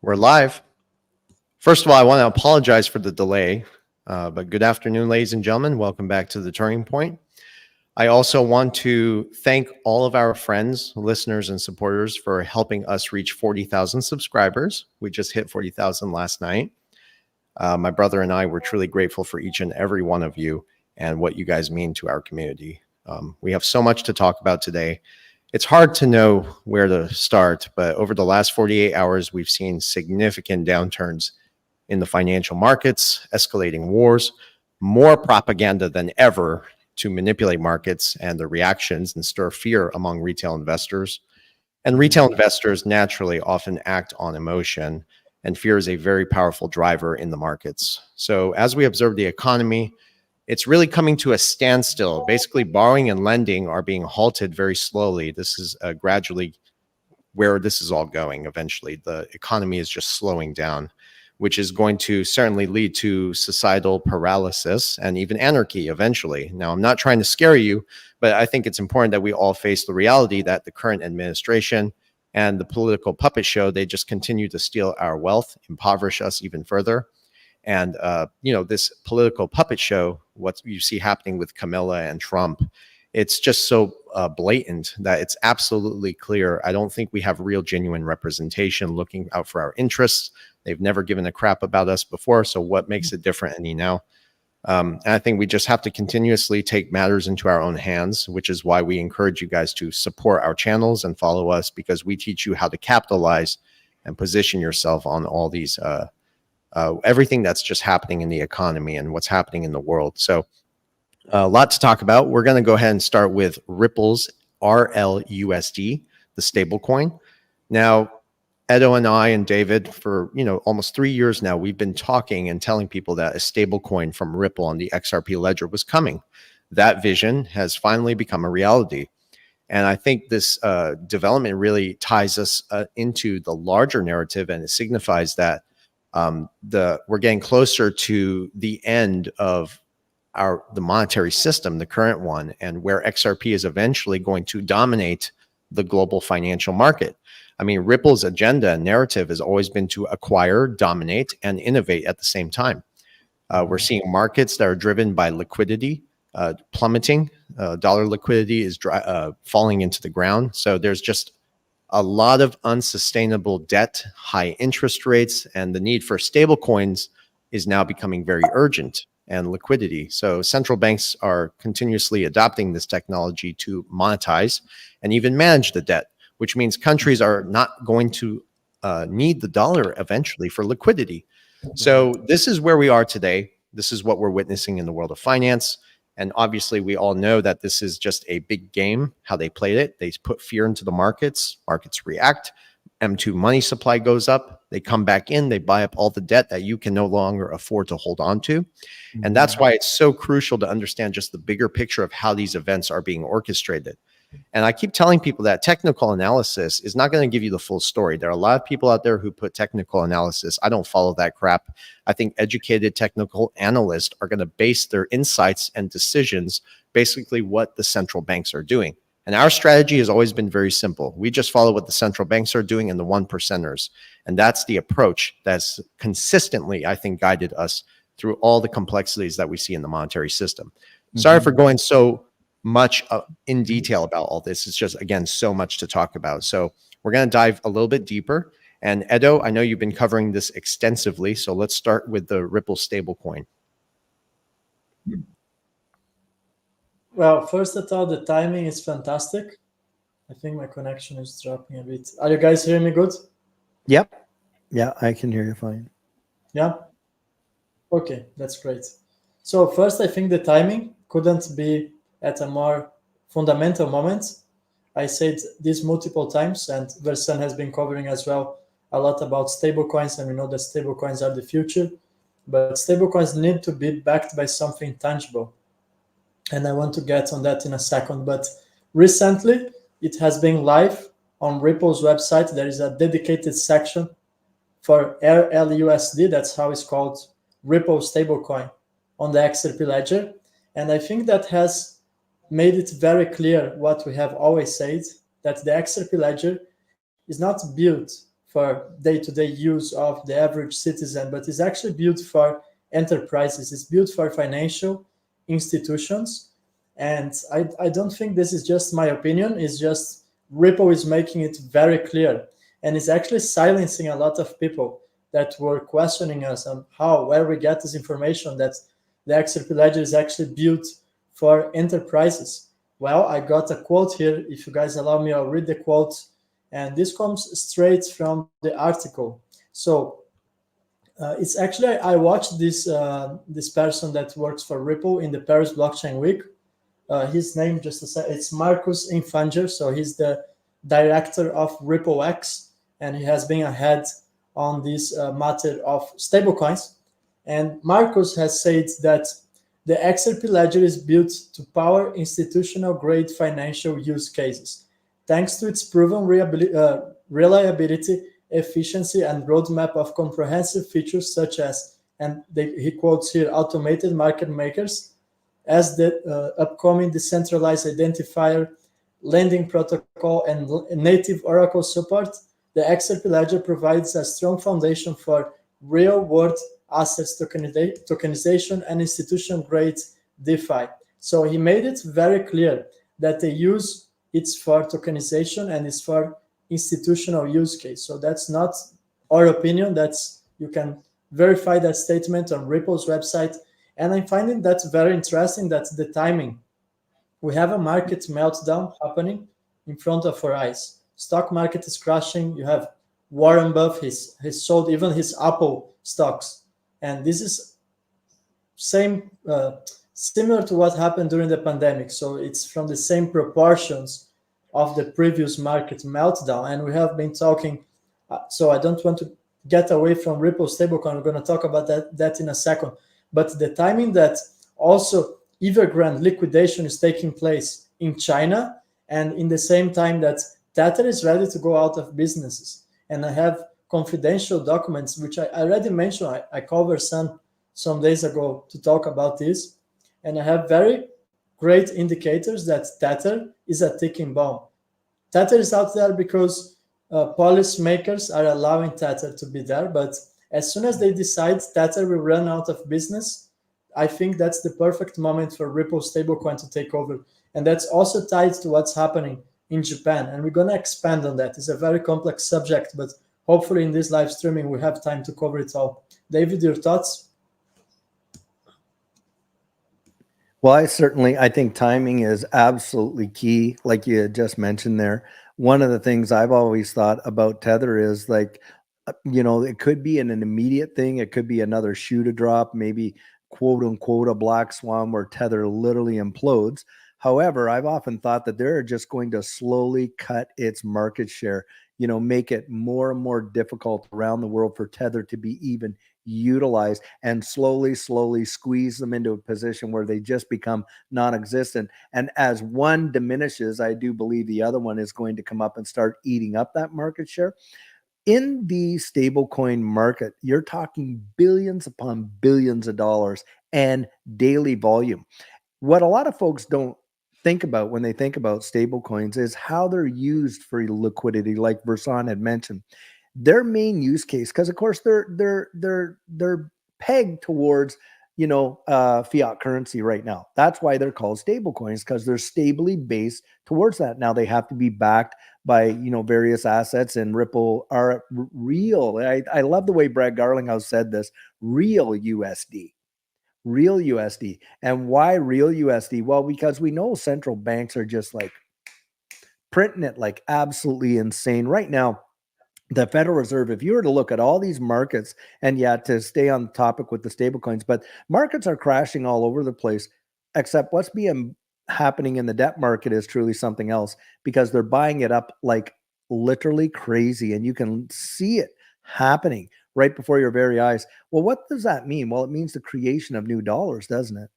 We're live. First of all, I want to apologize for the delay, but good afternoon, ladies and gentlemen. Welcome back to The Turning Point. I also want to thank all of our friends, listeners, and supporters for helping us reach 40,000 subscribers. We just hit 40,000 last night. My brother and I were truly grateful for each and every one of you and what you guys mean to our community. We have so much to talk about today. It's hard to know where to start, but over the last 48 hours, we've seen significant downturns in the financial markets, escalating wars, more propaganda than ever to manipulate markets and the reactions and stir fear among retail investors. And retail investors naturally often act on emotion, and fear is a very powerful driver in the markets. So as we observe the economy, it's really coming to a standstill. Basically, borrowing and lending are being halted very slowly. This is gradually where this is all going eventually. The economy is just slowing down, which is going to certainly lead to societal paralysis and even anarchy eventually. Now, I'm not trying to scare you, but I think it's important that we all face the reality that the current administration and the political puppet show, they just continue to steal our wealth, impoverish us even further. And, this political puppet show, what you see happening with Camilla and Trump, it's just so blatant that it's absolutely clear. I don't think we have real, genuine representation looking out for our interests. They've never given a crap about us before. So what makes it different any now? And I think we just have to continuously take matters into our own hands, which is why we encourage you guys to support our channels and follow us, because we teach you how to capitalize and position yourself on all these everything that's just happening in the economy and what's happening in the world. So a lot to talk about. We're going to go ahead and start with Ripple's RLUSD, the stablecoin. Now, Edo and I and David, for almost 3 years now, we've been talking and telling people that a stablecoin from Ripple on the XRP ledger was coming. That vision has finally become a reality. And I think this development really ties us into the larger narrative, and it signifies that we're getting closer to the end of the monetary system, the current one, and where XRP is eventually going to dominate the global financial market. I mean, Ripple's agenda and narrative has always been to acquire, dominate, and innovate at the same time. We're seeing markets that are driven by liquidity plummeting. Dollar liquidity is falling into the ground. So there's just a lot of unsustainable debt, high interest rates, and the need for stable coins is now becoming very urgent, and liquidity. So central banks are continuously adopting this technology to monetize and even manage the debt, which means countries are not going to need the dollar eventually for liquidity. So this is where we are today. This is what we're witnessing in the world of finance. And obviously, we all know that this is just a big game, how they played it. They put fear into the markets. Markets react. M2 money supply goes up. They come back in. They buy up all the debt that you can no longer afford to hold on to. And that's why it's so crucial to understand just the bigger picture of how these events are being orchestrated. And I keep telling people that technical analysis is not going to give you the full story. There are a lot of people out there who put technical analysis. I don't follow that crap. I think educated technical analysts are going to base their insights and decisions basically what the central banks are doing. And our strategy has always been very simple. We just follow what the central banks are doing and the one percenters. And that's the approach that's consistently, I think, guided us through all the complexities that we see in the monetary system. Sorry for going so much in detail about all this. It's just, again, so much to talk about. So we're going to dive a little bit deeper. And Edo, I know you've been covering this extensively. So let's start with the Ripple stablecoin. Well, first of all, the timing is fantastic. I think my connection is dropping a bit. Are you guys hearing me good? Yep. Yeah, I can hear you fine. Yeah? Okay, that's great. So first, I think the timing couldn't be at a more fundamental moment. I said this multiple times, and Versan has been covering as well a lot about stablecoins, and we know that stablecoins are the future, but stablecoins need to be backed by something tangible. And I want to get on that in a second. But recently, it has been live on Ripple's website. There is a dedicated section for RLUSD, that's how it's called, Ripple stablecoin, on the XRP ledger. And I think that has made it very clear what we have always said, that the XRP ledger is not built for day-to-day use of the average citizen, but it's actually built for enterprises. It's built for financial institutions. And I don't think this is just my opinion. It's just Ripple is making it very clear. And it's actually silencing a lot of people that were questioning us on where we get this information that the XRP ledger is actually built for enterprises. Well, I got a quote here. If you guys allow me, I'll read the quote. And this comes straight from the article. So it's actually, I watched this person that works for Ripple in the Paris Blockchain Week. His name, just to say, it's Marcus Infanger. So he's the director of Ripple X, and he has been ahead on this matter of stablecoins. And Marcus has said that the XRP ledger is built to power institutional-grade financial use cases, thanks to its proven reliability, efficiency, and roadmap of comprehensive features such as, and he quotes here, automated market makers, as the upcoming decentralized identifier, lending protocol, and native Oracle support. The XRP ledger provides a strong foundation for real-world assets tokenization and institution-grade DeFi. So he made it very clear that they use it for tokenization and it's for institutional use case. So that's not our opinion. You can verify that statement on Ripple's website. And I'm finding that very interesting, that the timing. We have a market meltdown happening in front of our eyes. Stock market is crashing. You have Warren Buffett, he's sold even his Apple stocks. And this is similar to what happened during the pandemic. So it's from the same proportions of the previous market meltdown. And we have been talking, so I don't want to get away from Ripple stablecoin. We're going to talk about that in a second. But the timing that also Evergrande liquidation is taking place in China, and in the same time that Tether is ready to go out of businesses. And I have confidential documents, which I already mentioned. I called Versan some days ago to talk about this. And I have very great indicators that Tether is a ticking bomb. Tether is out there because policymakers are allowing Tether to be there. But as soon as they decide Tether will run out of business, I think that's the perfect moment for Ripple stablecoin to take over. And that's also tied to what's happening in Japan. And we're going to expand on that. It's a very complex subject, but hopefully in this live streaming, we have time to cover it all. David, your thoughts? Well, I think timing is absolutely key. Like you had just mentioned there, one of the things I've always thought about Tether is like, it could be an immediate thing. It could be another shoe to drop, maybe quote unquote a black swan where Tether literally implodes. However, I've often thought that they're just going to slowly cut its market share, make it more and more difficult around the world for Tether to be even utilized, and slowly squeeze them into a position where they just become non-existent. And as one diminishes, I do believe the other one is going to come up and start eating up that market share. In the stablecoin market, you're talking billions upon billions of dollars and daily volume. What a lot of folks don't think about when they think about stablecoins is how they're used for liquidity, like Versan had mentioned. Their main use case, because of course they're pegged towards fiat currency right now. That's why they're called stablecoins, because they're stably based towards that. Now they have to be backed by various assets, and Ripple are real. I love the way Brad Garlinghouse said this: real USD. Real USD. And why real USD? Well, because we know central banks are just like printing it like absolutely insane right now. The Federal Reserve, if you were to look at all these markets, and to stay on topic with the stablecoins, but markets are crashing all over the place, except what's being happening in the debt market is truly something else, because they're buying it up like literally crazy, and you can see it happening right before your very eyes. Well, what does that mean? Well, it means the creation of new dollars, doesn't it?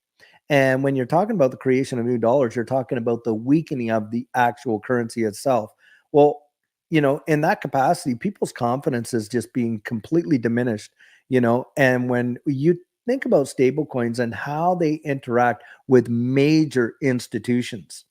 And when you're talking about the creation of new dollars, you're talking about the weakening of the actual currency itself. Well, in that capacity, people's confidence is just being completely diminished, and when you think about stablecoins and how they interact with major institutions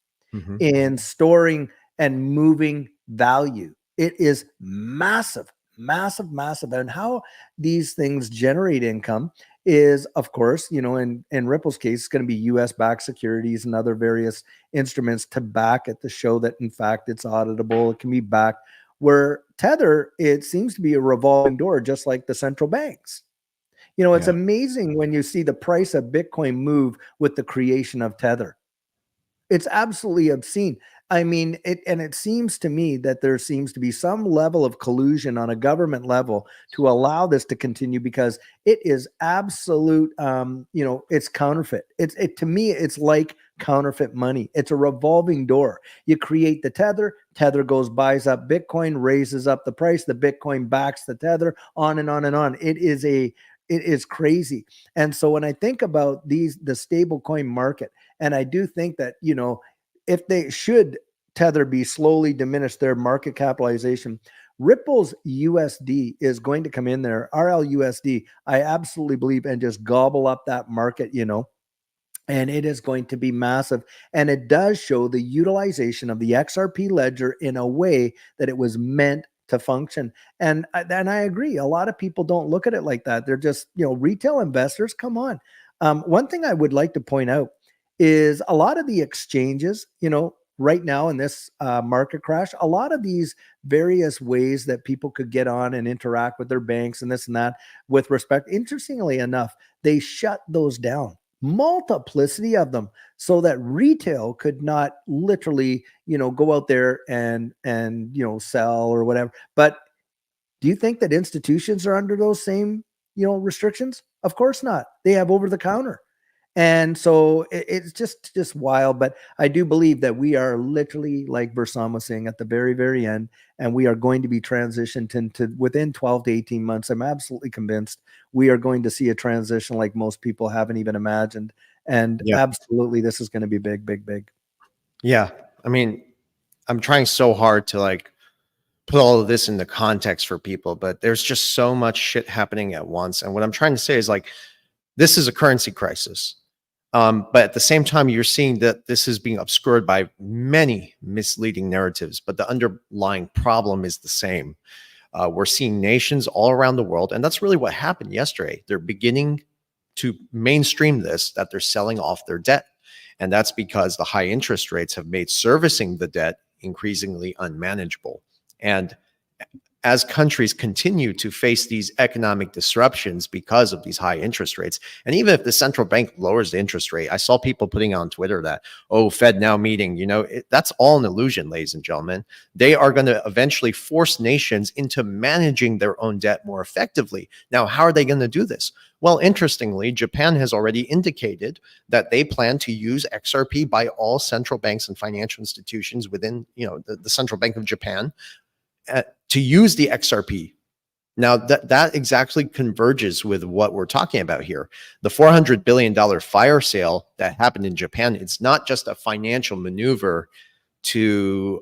in storing and moving value, it is massive, massive, massive. And how these things generate income is, of course, you know, in Ripple's case, it's going to be US backed securities and other various instruments to back it to show that, in fact, it's auditable. It can be backed. Where Tether, it seems to be a revolving door, just like the central banks. You know, it's amazing when you see the price of Bitcoin move with the creation of Tether. It's absolutely obscene. I mean, it seems to me that there seems to be some level of collusion on a government level to allow this to continue, because it is absolute, you know, it's counterfeit. To me, it's like counterfeit money. It's a revolving door. You create the Tether goes, buys up Bitcoin, raises up the price, the Bitcoin backs the Tether, on and on and on. It is crazy. And so when I think about the stablecoin market, and I do think that, you know, if they should Tether be slowly diminish their market capitalization, Ripple's USD is going to come in there, RLUSD, I absolutely believe, and just gobble up that market, you know, and it is going to be massive. And it does show the utilization of the XRP ledger in a way that it was meant to function. And I agree. A lot of people don't look at it like that. They're just, you know, retail investors. Come on. One thing I would like to point out is a lot of the exchanges, you know, right now in this market crash, a lot of these various ways that people could get on and interact with their banks and this and that with respect, interestingly enough, they shut those down, multiplicity of them, so that retail could not literally, you know, go out there and, you know, sell or whatever. But do you think that institutions are under those same, you know, restrictions? Of course not. They have over the counter. And so it's just wild. But I do believe that we are literally, like Versan was saying, at the very, very end, and we are going to be transitioned into within 12 to 18 months. I'm absolutely convinced we are going to see a transition like most people haven't even imagined. And absolutely, this is going to be big, big, big. Yeah. I mean, I'm trying so hard to like put all of this into context for people, but there's just so much shit happening at once. And what I'm trying to say is, like, this is a currency crisis. But at the same time, you're seeing that this is being obscured by many misleading narratives, but the underlying problem is the same. We're seeing nations all around the world, and that's really what happened yesterday. They're beginning to mainstream this, that they're selling off their debt. And that's because the high interest rates have made servicing the debt increasingly unmanageable. And as countries continue to face these economic disruptions because of these high interest rates, and even if the central bank lowers the interest rate, I saw people putting on Twitter that, oh, Fed now meeting, you know, that's all an illusion, ladies and gentlemen. They are going to eventually force nations into managing their own debt more effectively. Now, how are they going to do this? Well, interestingly, Japan has already indicated that they plan to use XRP by all central banks and financial institutions within, you know, the Central Bank of Japan, to use the XRP. Now, that exactly converges with what we're talking about here. The $400 billion fire sale that happened in Japan, it's not just a financial maneuver to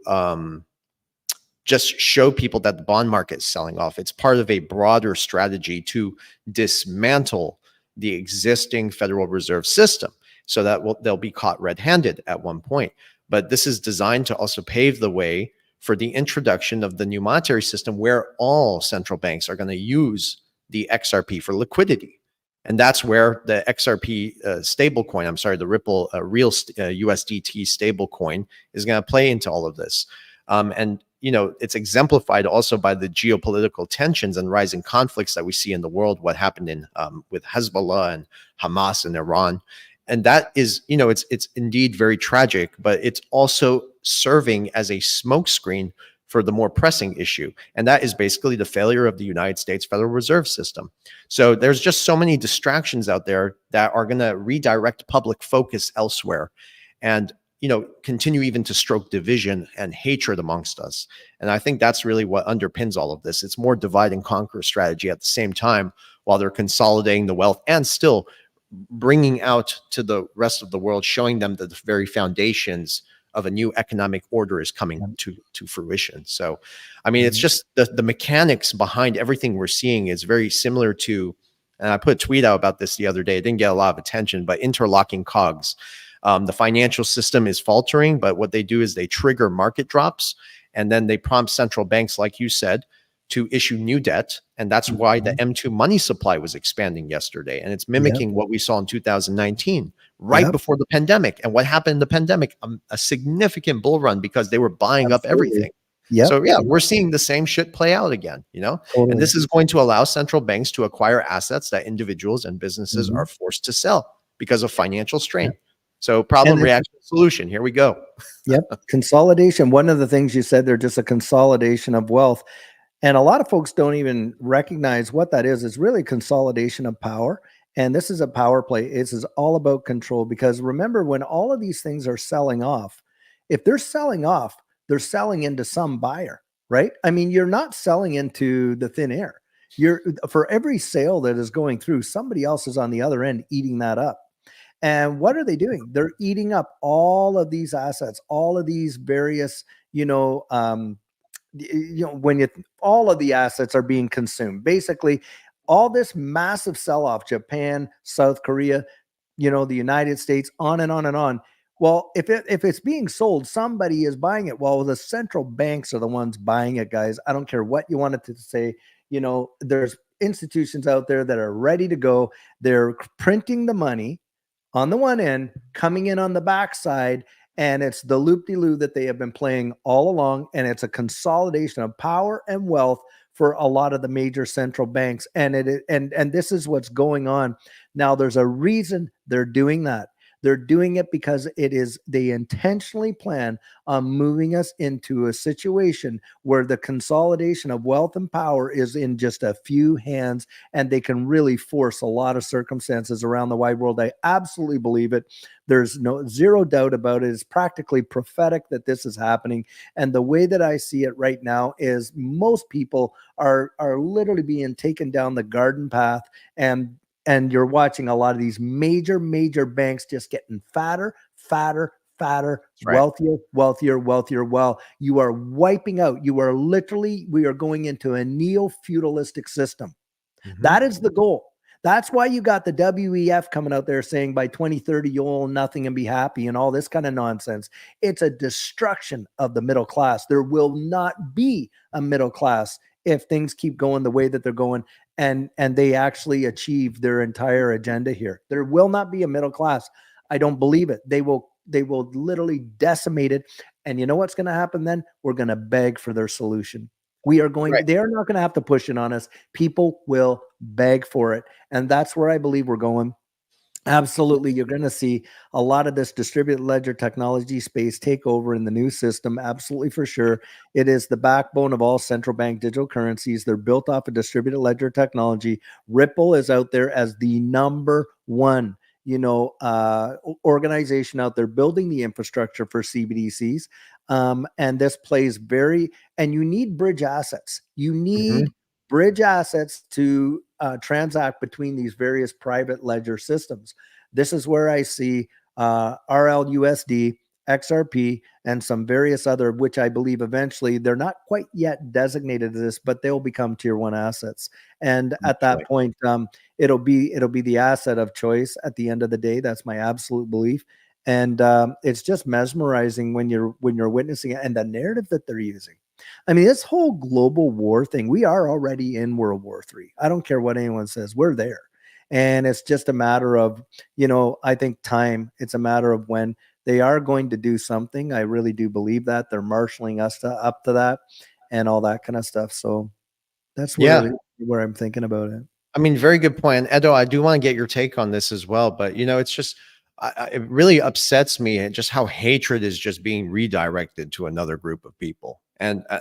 just show people that the bond market is selling off. It's part of a broader strategy to dismantle the existing Federal Reserve system so that they'll be caught red-handed at one point. But this is designed to also pave the way for the introduction of the new monetary system, where all central banks are going to use the XRP for liquidity. And that's where the XRP stablecoin, I'm sorry, the Ripple real USDT stablecoin is going to play into all of this. And, you know, it's exemplified also by the geopolitical tensions and rising conflicts that we see in the world, what happened in with Hezbollah and Hamas and Iran. And that is, you know, it's indeed very tragic, but it's also serving as a smokescreen for the more pressing issue. And that is basically the failure of the United States Federal Reserve System. So there's just so many distractions out there that are going to redirect public focus elsewhere and, you know, continue even to stroke division and hatred amongst us. And I think that's really what underpins all of this. It's more divide and conquer strategy at the same time, while they're consolidating the wealth and still bringing out to the rest of the world, showing them that the very foundations of a new economic order is coming to fruition. So, I mean, it's just the mechanics behind everything we're seeing is very similar to, and I put a tweet out about this the other day. It didn't get a lot of attention, but interlocking cogs. The financial system is faltering, but what they do is they trigger market drops, and then they prompt central banks, like you said, to issue new debt. And that's why the M2 money supply was expanding yesterday. And it's mimicking what we saw in 2019, right before the pandemic. And what happened in the pandemic? A significant bull run because they were buying up everything. So yeah, we're seeing the same shit play out again, you know, and this is going to allow central banks to acquire assets that individuals and businesses are forced to sell because of financial strain. So problem, reaction, solution. Here we go. Consolidation. One of the things you said, they're just a consolidation of wealth. And a lot of folks don't even recognize what that is. It's really consolidation of power. And this is a power play. This is all about control, because remember, when all of these things are selling off, if they're selling off, they're selling into some buyer, right? I mean, you're not selling into the thin air. For every sale that is going through, somebody else is on the other end eating that up. And what are they doing? They're eating up all of these assets, all of these various, when all of the assets are being consumed. Basically, all this massive sell-off, Japan, South Korea, the United States, on and on and on. Well, if it's being sold, somebody is buying it. Well, the central banks are the ones buying it, guys. I don't care what you wanted to say. There's institutions out there that are ready to go. They're printing the money on the one end, coming in on the backside, and it's the loop-de-loo that they have been playing all along, and it's a consolidation of power and wealth for a lot of the major central banks, and this is what's going on now. There's a reason they're doing that. They're doing it because they intentionally plan on moving us into a situation where the consolidation of wealth and power is in just a few hands, and they can really force a lot of circumstances around the wide world. I absolutely believe it. There's zero doubt about it. It's practically prophetic that this is happening. And the way that I see it right now is most people are literally being taken down the garden path, and you're watching a lot of these major banks just getting fatter, wealthier. Well, you are wiping out. We are going into a neo-feudalistic system. That is the goal. That's why you got the WEF coming out there saying by 2030, you'll own nothing and be happy and all this kind of nonsense. It's a destruction of the middle class. There will not be a middle class if things keep going the way that they're going, and they actually achieve their entire agenda here. There will not be a middle class. I don't believe it. They will literally decimate it. And you know what's going to happen then? We're going to beg for their solution. They are not going to have to push it on us. People will beg for it. And that's where I believe we're going. Absolutely. You're going to see a lot of this distributed ledger technology space take over in the new system. Absolutely, for sure. It is the backbone of all central bank digital currencies. They're built off of distributed ledger technology. Ripple is out there as the number one, organization out there building the infrastructure for CBDCs. And this plays and you need bridge assets. You need bridge assets to transact between these various private ledger systems. This is where I see RLUSD, XRP, and some various other, which I believe eventually they're not quite yet designated as this, but they'll become tier one assets. And at that point, it'll be the asset of choice at the end of the day. That's my absolute belief. And it's just mesmerizing when you're witnessing it and the narrative that they're using. I mean, this whole global war thing, we are already in World War III. I don't care what anyone says. We're there. And it's just a matter of, I think time. It's a matter of when they are going to do something. I really do believe that. They're marshaling us up to that and all that kind of stuff. So that's where I'm thinking about it. I mean, very good point. Edo, I do want to get your take on this as well. But, it's just, it really upsets me just how hatred is just being redirected to another group of people. And, I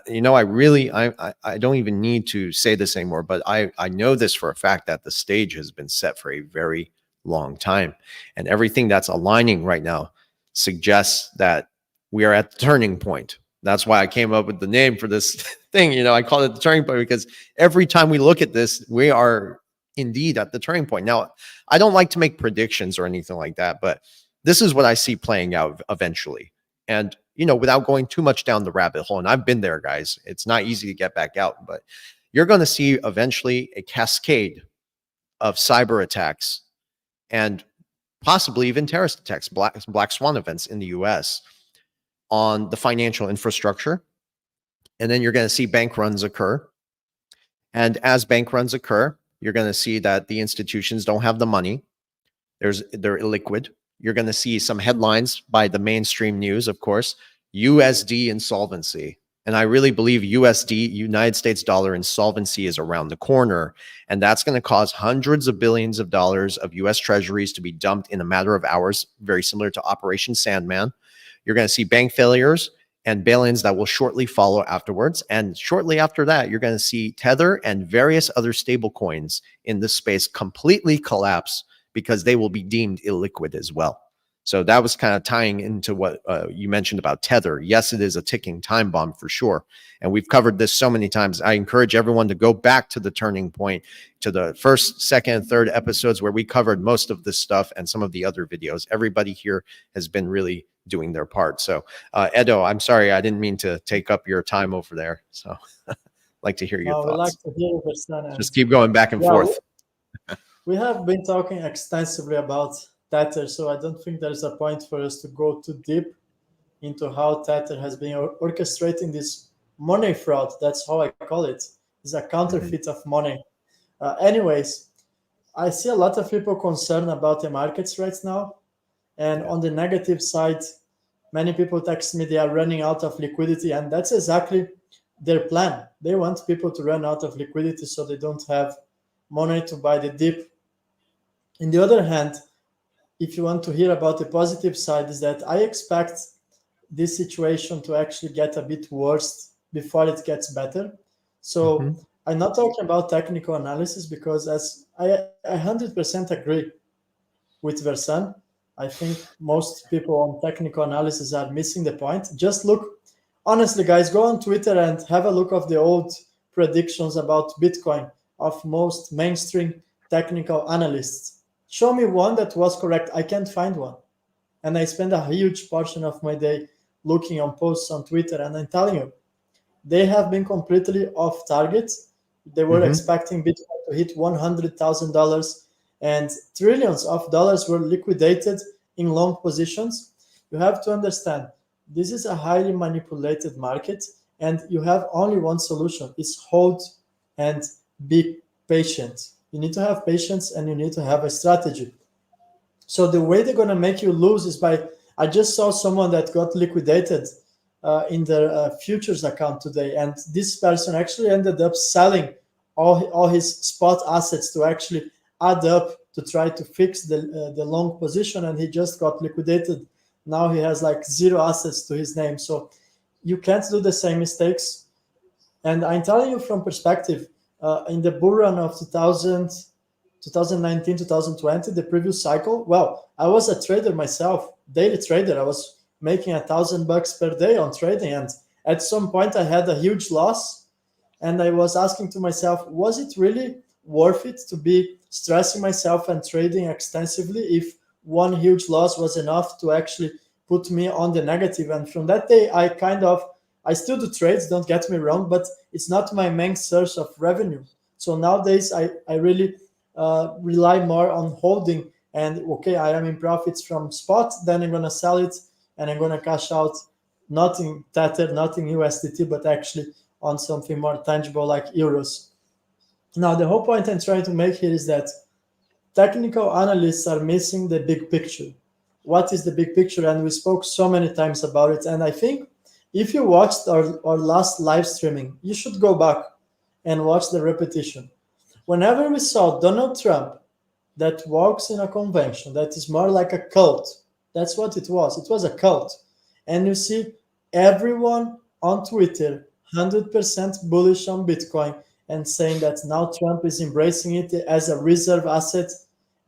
don't even need to say this anymore, but I know this for a fact that the stage has been set for a very long time. And everything that's aligning right now suggests that we are at the turning point. That's why I came up with the name for this thing. I call it the turning point because every time we look at this, we are indeed at the turning point. Now, I don't like to make predictions or anything like that, but this is what I see playing out eventually. And, without going too much down the rabbit hole, and I've been there, guys, it's not easy to get back out, but you're going to see eventually a cascade of cyber attacks and possibly even terrorist attacks, black swan events in the US on the financial infrastructure. And then you're going to see bank runs occur. And as bank runs occur, you're going to see that the institutions don't have the money. They're illiquid. You're going to see some headlines by the mainstream news, of course, USD insolvency. And I really believe USD, United States dollar insolvency, is around the corner. And that's going to cause hundreds of billions of dollars of US treasuries to be dumped in a matter of hours, very similar to Operation Sandman. You're going to see bank failures and bail-ins that will shortly follow afterwards. And shortly after that, you're going to see Tether and various other stable coins in this space completely collapse because they will be deemed illiquid as well. So that was kind of tying into what you mentioned about Tether. Yes, it is a ticking time bomb for sure. And we've covered this so many times. I encourage everyone to go back to the turning point, to the first, second, and third episodes where we covered most of this stuff and some of the other videos. Everybody here has been really doing their part. So Edo, I'm sorry, I didn't mean to take up your time over there. So I'd like to hear your thoughts. We like to hear Versan. Just keep going back and forth. We have been talking extensively about Tether, so I don't think there's a point for us to go too deep into how Tether has been orchestrating this money fraud. That's how I call it. It's a counterfeit of money. Anyways, I see a lot of people concerned about the markets right now. And on the negative side, many people text me they are running out of liquidity, and that's exactly their plan. They want people to run out of liquidity so they don't have money to buy the dip. On the other hand, if you want to hear about the positive side, is that I expect this situation to actually get a bit worse before it gets better. So I'm not talking about technical analysis because as I 100% agree with Versan. I think most people on technical analysis are missing the point. Just look, honestly, guys, go on Twitter and have a look of the old predictions about Bitcoin of most mainstream technical analysts. Show me one that was correct. I can't find one. And I spend a huge portion of my day looking on posts on Twitter, and I'm telling you, they have been completely off target. They were expecting Bitcoin to hit $100,000 and trillions of dollars were liquidated in long positions. You have to understand, this is a highly manipulated market, and you have only one solution, is hold and be patient. You need to have patience and you need to have a strategy. So the way they're going to make you lose is by, I just saw someone that got liquidated in their futures account today, and this person actually ended up selling all his spot assets to actually add up to try to fix the long position, and he just got liquidated. Now he has like 0 assets to his name. So you can't do the same mistakes. And I'm telling you from perspective, in the bull run of 2019, 2020, the previous cycle, well, I was a trader myself, daily trader. I was making $1,000 per day on trading. And at some point I had a huge loss. And I was asking to myself, was it really worth it to be stressing myself and trading extensively if one huge loss was enough to actually put me on the negative? And from that day, I still do trades, don't get me wrong, but it's not my main source of revenue. So nowadays, I really rely more on holding. And okay, I am in profits from spot, then I'm going to sell it and I'm going to cash out, not in Tether, not in USDT, but actually on something more tangible like euros. Now, the whole point I'm trying to make here is that technical analysts are missing the big picture. What is the big picture? And we spoke so many times about it. And I think if you watched our last live streaming, you should go back and watch the repetition. Whenever we saw Donald Trump that walks in a convention that is more like a cult, that's what it was. It was a cult. And you see everyone on Twitter 100% bullish on Bitcoin and saying that now Trump is embracing it as a reserve asset.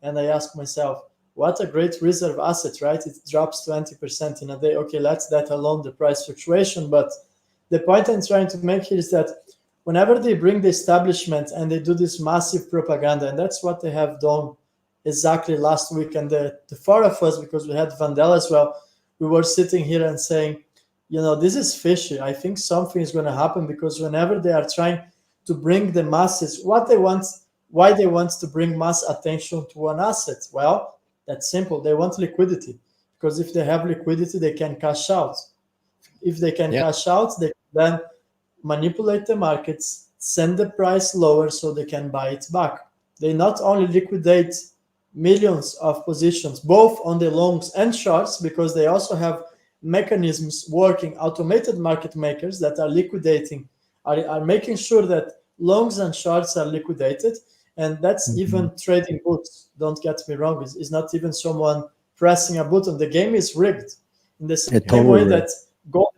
And I ask myself, what a great reserve asset, right? It drops 20% in a day. Okay, let's that alone, the price fluctuation. But the point I'm trying to make here is that whenever they bring the establishment and they do this massive propaganda, and that's what they have done exactly last week. And the 4 of us, because we had Vandel as well, we were sitting here and saying, you know, this is fishy. I think something is going to happen, because whenever they are trying to bring the masses, what they want, why they want to bring mass attention to one asset? Well, that's simple. They want liquidity, because if they have liquidity, they can cash out. If they can cash out, they can then manipulate the markets send the price lower so they can buy it back. They not only liquidate millions of positions, both on the longs and shorts, because they also have mechanisms working, automated market makers that are liquidating, are making sure that longs and shorts are liquidated. And that's even trading boots. Don't get me wrong. It's not even someone pressing a button. The game is rigged in the same totally way rigged. that gold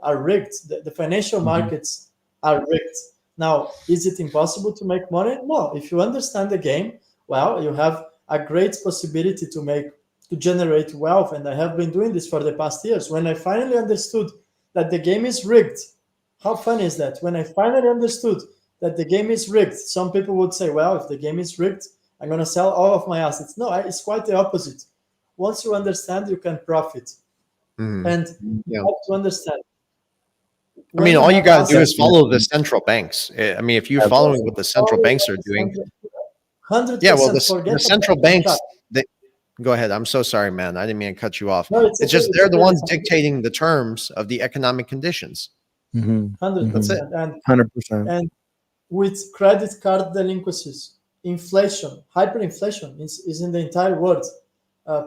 are rigged. The financial markets are rigged. Now, is it impossible to make money? No. If you understand the game, well, you have a great possibility to generate wealth. And I have been doing this for the past years. When I finally understood that the game is rigged, how funny is that? When I finally understood that the game is rigged, some people would say, well, if the game is rigged, I'm going to sell all of my assets. No, it's quite the opposite. Once you understand, you can profit. And you have to understand. I mean, all you got to do is follow the central banks. I mean, if you're following what the central banks are doing, 100%. yeah, well, the central banks, go ahead. I'm so sorry, man. I didn't mean to cut you off. No, it's just they're the ones dictating the terms of the economic conditions. 100%. That's it. And 100%. And with credit card delinquencies, inflation, hyperinflation is in the entire world.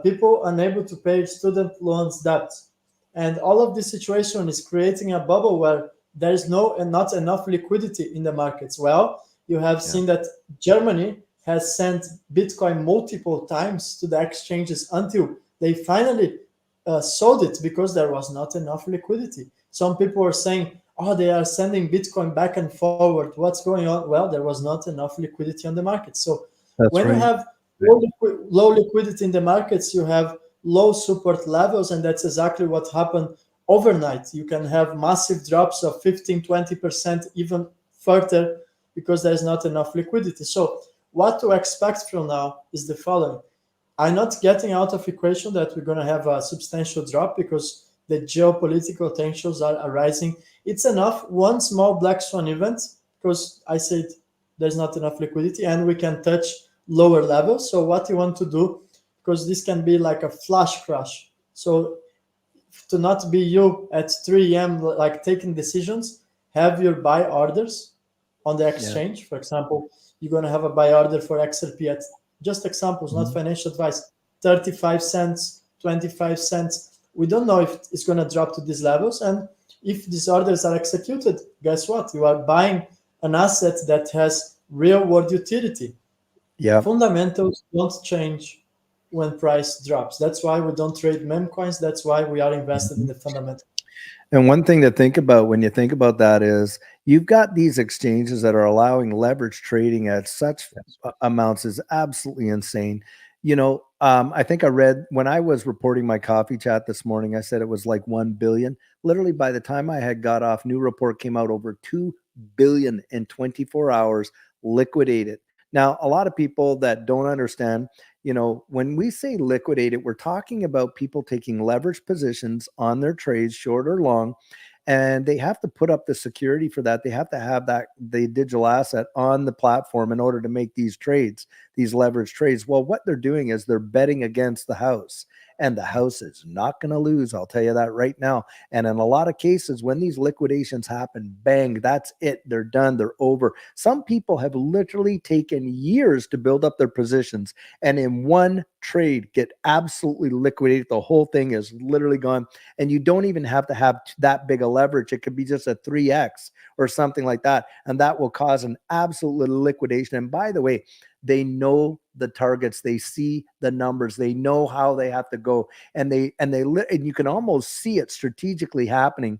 People unable to pay student loans debt. And all of this situation is creating a bubble where there is not enough liquidity in the markets. Well, you have seen that Germany has sent Bitcoin multiple times to the exchanges until they finally sold it because there was not enough liquidity. Some people are saying, oh, they are sending Bitcoin back and forward. What's going on? Well, there was not enough liquidity on the market. So when you have low liquidity in the markets, you have low support levels, and that's exactly what happened overnight. You can have massive drops of 15, 20%, even further, because there's not enough liquidity. So what to expect from now is the following. I'm not getting out of equation that we're going to have a substantial drop because the geopolitical tensions are arising. It's enough one small black swan event, because I said there's not enough liquidity and we can touch lower levels. So what you want to do, because this can be like a flash crash. So to not be you at 3 a.m. like taking decisions, have your buy orders on the exchange. For example, you're going to have a buy order for XRP at, just examples, not financial advice, 35 cents, 25 cents. We don't know if it's going to drop to these levels. And if these orders are executed, guess what? You are buying an asset that has real world utility. Yeah. Fundamentals don't change when price drops. That's why we don't trade meme coins. That's why we are invested in the fundamentals. And one thing to think about when you think about that is you've got these exchanges that are allowing leverage trading at such amounts is absolutely insane. You know, I think I read when I was reporting my coffee chat this morning, I said it was like 1 billion. Literally by the time I had got off, new report came out, over 2 billion in 24 hours liquidated. Now, a lot of people that don't understand, you know, when we say liquidated, we're talking about people taking leverage positions on their trades, short or long, and they have to put up the security for that. They have to have that, the digital asset on the platform in order to make these trades, these leverage trades. Well, what they're doing is they're betting against the house, and the house is not going to lose. I'll tell you that right now. And in a lot of cases, when these liquidations happen, bang, that's it. They're done. They're over. Some people have literally taken years to build up their positions, and in one trade get absolutely liquidated. The whole thing is literally gone. And you don't even have to have that big a leverage. It could be just a 3x or something like that. And that will cause an absolute liquidation. And by the way, they know the targets, they see the numbers, they know how they have to go, and you can almost see it strategically happening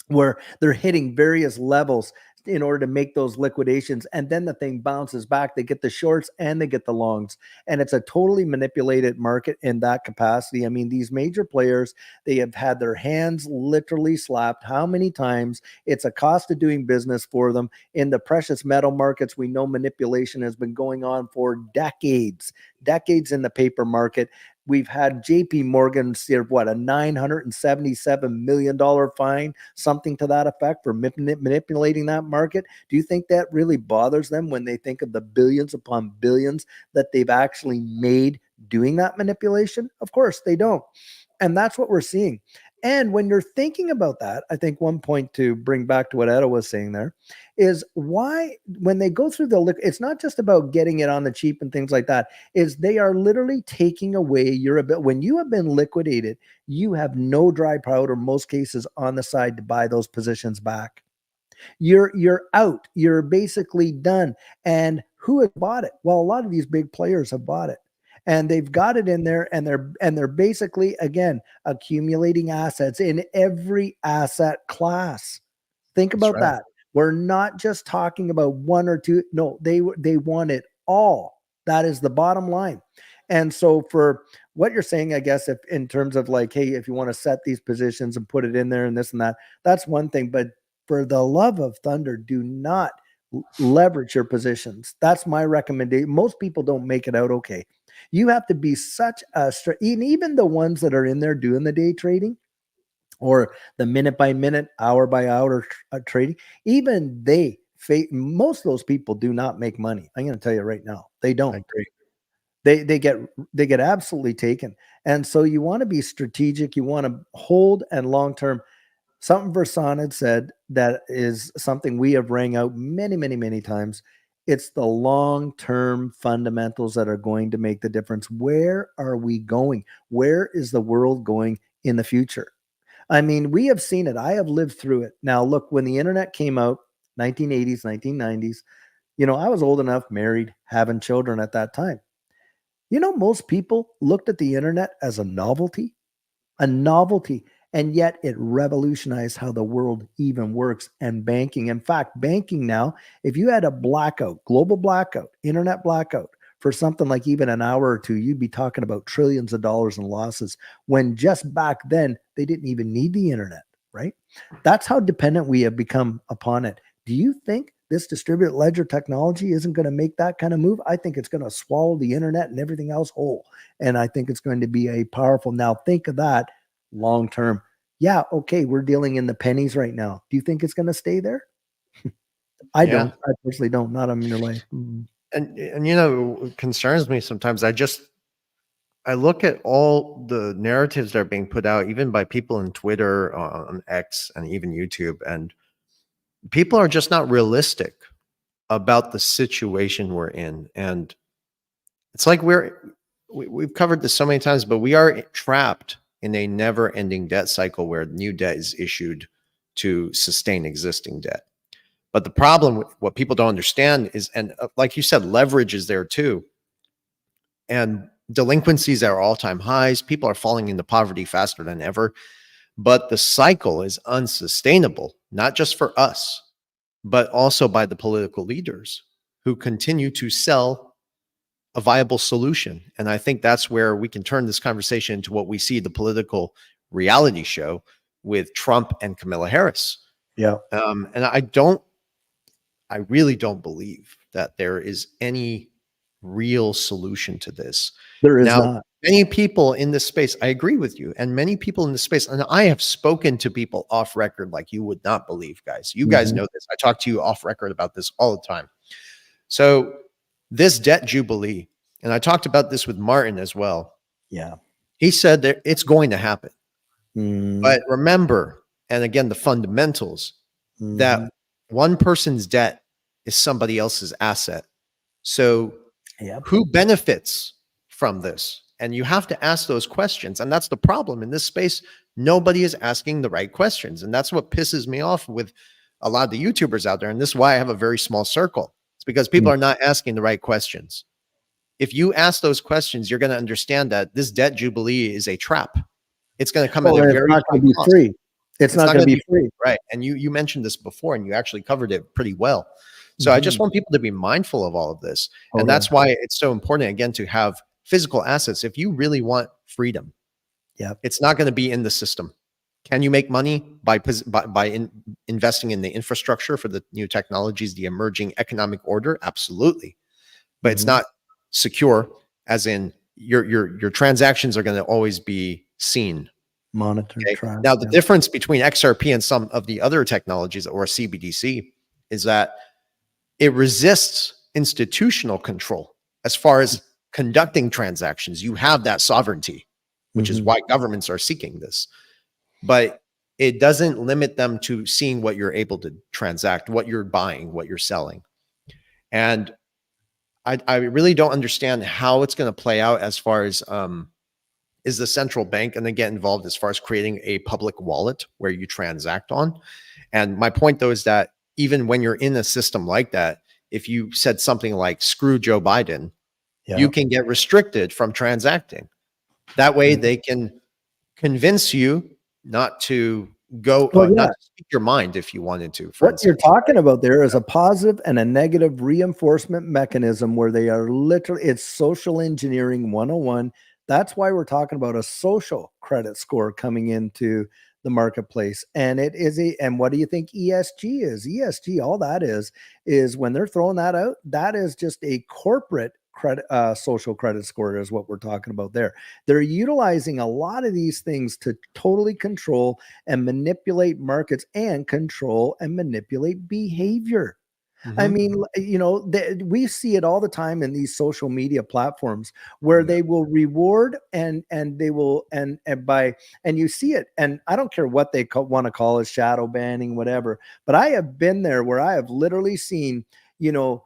where they're hitting various levels in order to make those liquidations. And then the thing bounces back. They get the shorts and they get the longs. And it's a totally manipulated market in that capacity. I mean, these major players, they have had their hands literally slapped. How many times? It's a cost of doing business for them. In the precious metal markets, we know manipulation has been going on for decades in the paper market. We've had JP Morgan serve a $977 million fine, something to that effect, for manipulating that market. Do you think that really bothers them when they think of the billions upon billions that they've actually made doing that manipulation? Of course they don't. And that's what we're seeing. And when you're thinking about that, I think one point to bring back to what Edo was saying there is why, when they go through it's not just about getting it on the cheap and things like that, is they are literally taking away your ability. When you have been liquidated, you have no dry powder, most cases, on the side to buy those positions back. You're out. You're basically done. And who has bought it? Well, a lot of these big players have bought it. And they've got it in there, and they're basically, again, accumulating assets in every asset class. Think about that. We're not just talking about one or two. No, they want it all. That is the bottom line. And so for what you're saying, I guess, if in terms of like, hey, if you want to set these positions and put it in there and this and that, that's one thing. But for the love of thunder, do not leverage your positions. That's my recommendation. Most people don't make it out okay. You have to be such a, even the ones that are in there doing the day trading or the minute by minute, hour by hour trading, even most of those people do not make money. I'm going to tell you right now, they don't. I agree. They get absolutely taken. And so you want to be strategic. You want to hold and long-term. Something Versan had said that is something we have rang out many, many, many times. It's the long-term fundamentals that are going to make the difference. Where are we going? Where is the world going in the future? I mean, we have seen it. I have lived through it. Now, look, when the internet came out, 1980s, 1990s, I was old enough, married, having children at that time. Most people looked at the internet as a novelty, and yet it revolutionized how the world even works, and banking. In fact, banking now, if you had a blackout, global blackout, internet blackout for something like even an hour or two, you'd be talking about trillions of dollars in losses, when just back then they didn't even need the internet, right? That's how dependent we have become upon it. Do you think this distributed ledger technology isn't going to make that kind of move? I think it's going to swallow the internet and everything else whole. And I think it's going to be a powerful, now think of that long term. Yeah, okay, we're dealing in the pennies right now. Do you think it's going to stay there? I don't. I personally don't. Not on your life. And it concerns me sometimes. I look at all the narratives that are being put out, even by people on Twitter, on X, and even YouTube, and people are just not realistic about the situation we're in. And it's like we've covered this so many times, but we are trapped in a never-ending debt cycle where new debt is issued to sustain existing debt. But the problem with what people don't understand is, and like you said, leverage is there too. And delinquencies are all-time highs. People are falling into poverty faster than ever. But the cycle is unsustainable, not just for us, but also by the political leaders who continue to sell a viable solution. And I think that's where we can turn this conversation into what we see, the political reality show with Trump and Kamala Harris. Yeah. And I really don't believe that there is any real solution to this. There is not. Many people in this space, I agree with you, and many people in this space, and I have spoken to people off record like you would not believe, guys. You guys know this. I talk to you off record about this all the time. So this debt jubilee, and I talked about this with Martin as well. Yeah. He said that it's going to happen. But remember, and again, the fundamentals, that one person's debt is somebody else's asset. So who benefits from this? And you have to ask those questions. And that's the problem in this space. Nobody is asking the right questions. And that's what pisses me off with a lot of the YouTubers out there. And this is why I have a very small circle. It's because people are not asking the right questions. If you ask those questions, you're going to understand that this debt jubilee is a trap. It's going to come at a very not going to be free. It's not going to be free. Right. And you mentioned this before, and you actually covered it pretty well. So I just want people to be mindful of all of this. And that's why it's so important, again, to have physical assets. If you really want freedom, it's not going to be in the system. Can you make money by investing in the infrastructure for the new technologies, the emerging economic order? Absolutely. But it's not secure, as in your transactions are going to always be seen. Monitored. Okay? Now, the difference between XRP and some of the other technologies, or CBDC, is that it resists institutional control as far as conducting transactions. You have that sovereignty, which is why governments are seeking this. but it doesn't limit them to seeing what you're able to transact, what you're buying, what you're selling. And I really don't understand how it's going to play out as far as is the central bank going to get involved as far as creating a public wallet where you transact on. And my point, though, is that even when you're in a system like that, if you said something like screw Joe Biden, you can get restricted from transacting. That way they can convince you not to go, not to speak your mind if you wanted to. For What instance, you're talking about there is a positive and a negative reinforcement mechanism where they are literally, it's social engineering 101. That's why we're talking about a social credit score coming into the marketplace. And it is and what do you think ESG is? ESG, all that is when they're throwing that out, that is just a corporate credit, social credit score is what we're talking about there. They're utilizing a lot of these things to totally control and manipulate markets and control and manipulate behavior. I mean, we see it all the time in these social media platforms where they will reward and they will and you see it, and I don't care what they want to call it, shadow banning, whatever, but I have been there where I have literally seen views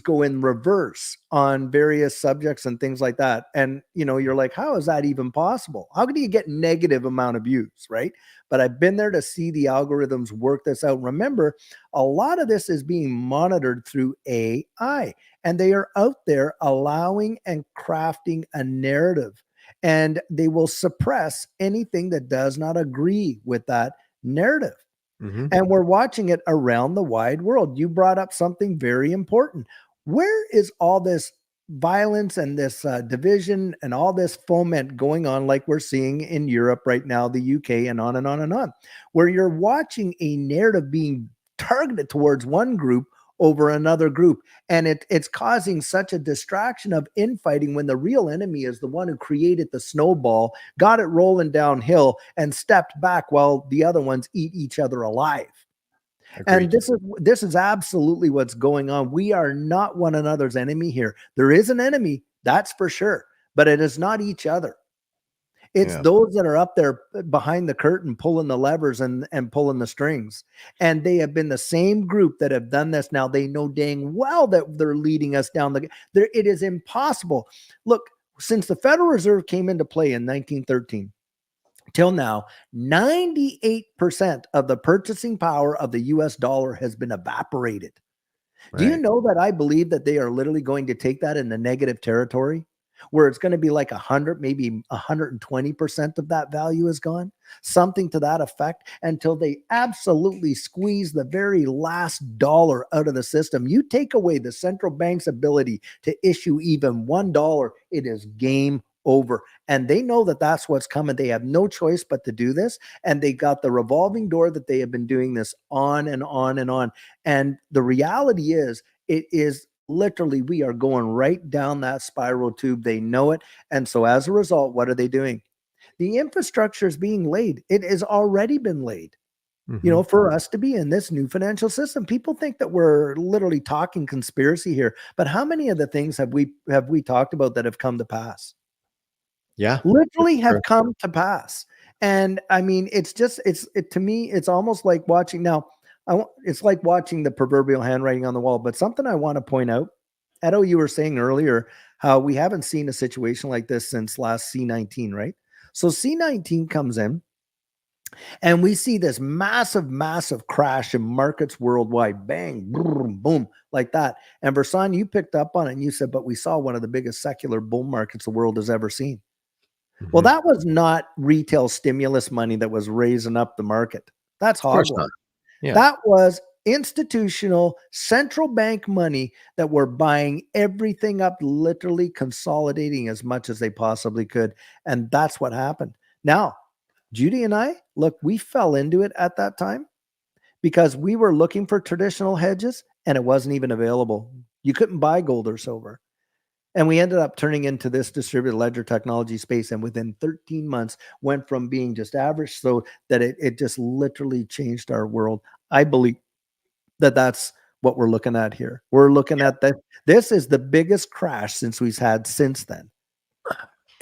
go in reverse on various subjects and things like that. And, you're like, how is that even possible? How can you get negative amount of views, right? But I've been there to see the algorithms work this out. Remember, a lot of this is being monitored through AI, and they are out there allowing and crafting a narrative, and they will suppress anything that does not agree with that narrative. And we're watching it around the wide world. You brought up something very important. Where is all this violence and this division and all this foment going on, like we're seeing in Europe right now, the UK, and on and on and on, where you're watching a narrative being targeted towards one group over another group, and it's causing such a distraction of infighting when the real enemy is the one who created the snowball, got it rolling downhill, and stepped back while the other ones eat each other alive. Agreed. And this is absolutely what's going on. We are not one another's enemy here. There is an enemy, that's for sure, but it is not each other. It's those that are up there behind the curtain pulling the levers and pulling the strings. And they have been the same group that have done this. Now they know dang well that they're leading us down it is impossible. Look, since the Federal Reserve came into play in 1913 till now, 98% of the purchasing power of the US dollar has been evaporated. Right. Do you know that I believe that they are literally going to take that in the negative territory, where it's going to be like 100, maybe 120% of that value is gone, something to that effect, until they absolutely squeeze the very last dollar out of the system. You take away the central bank's ability to issue even $1, it is game over. And they know that that's what's coming. They have no choice but to do this. And they got the revolving door that they have been doing this on and on and on. And the reality is, it is literally, we are going right down that spiral tube. They know it. And so as a result, what are they doing? The infrastructure is being laid. It has already been laid. For us to be in this new financial system. People think that we're literally talking conspiracy here, but how many of the things have we talked about that have come to pass? Yeah, literally have come to pass. And I mean, to me, it's almost like watching now. It's like watching the proverbial handwriting on the wall. But something I want to point out, Edo, you were saying earlier how we haven't seen a situation like this since last C19, right? So C19 comes in, and we see this massive, massive crash in markets worldwide. Bang, boom, boom, like that. And Versan, you picked up on it and you said, but we saw one of the biggest secular bull markets the world has ever seen. Well, that was not retail stimulus money that was raising up the market. That's hogwash. Yeah. That was institutional central bank money that were buying everything up, literally consolidating as much as they possibly could. And that's what happened. Now, Judy and I, look, we fell into it at that time because we were looking for traditional hedges and it wasn't even available. You couldn't buy gold or silver. And we ended up turning into this distributed ledger technology space. And within 13 months went from being just average so that it just literally changed our world. I believe that that's what we're looking at here. We're looking at that. This is the biggest crash since we've had since then.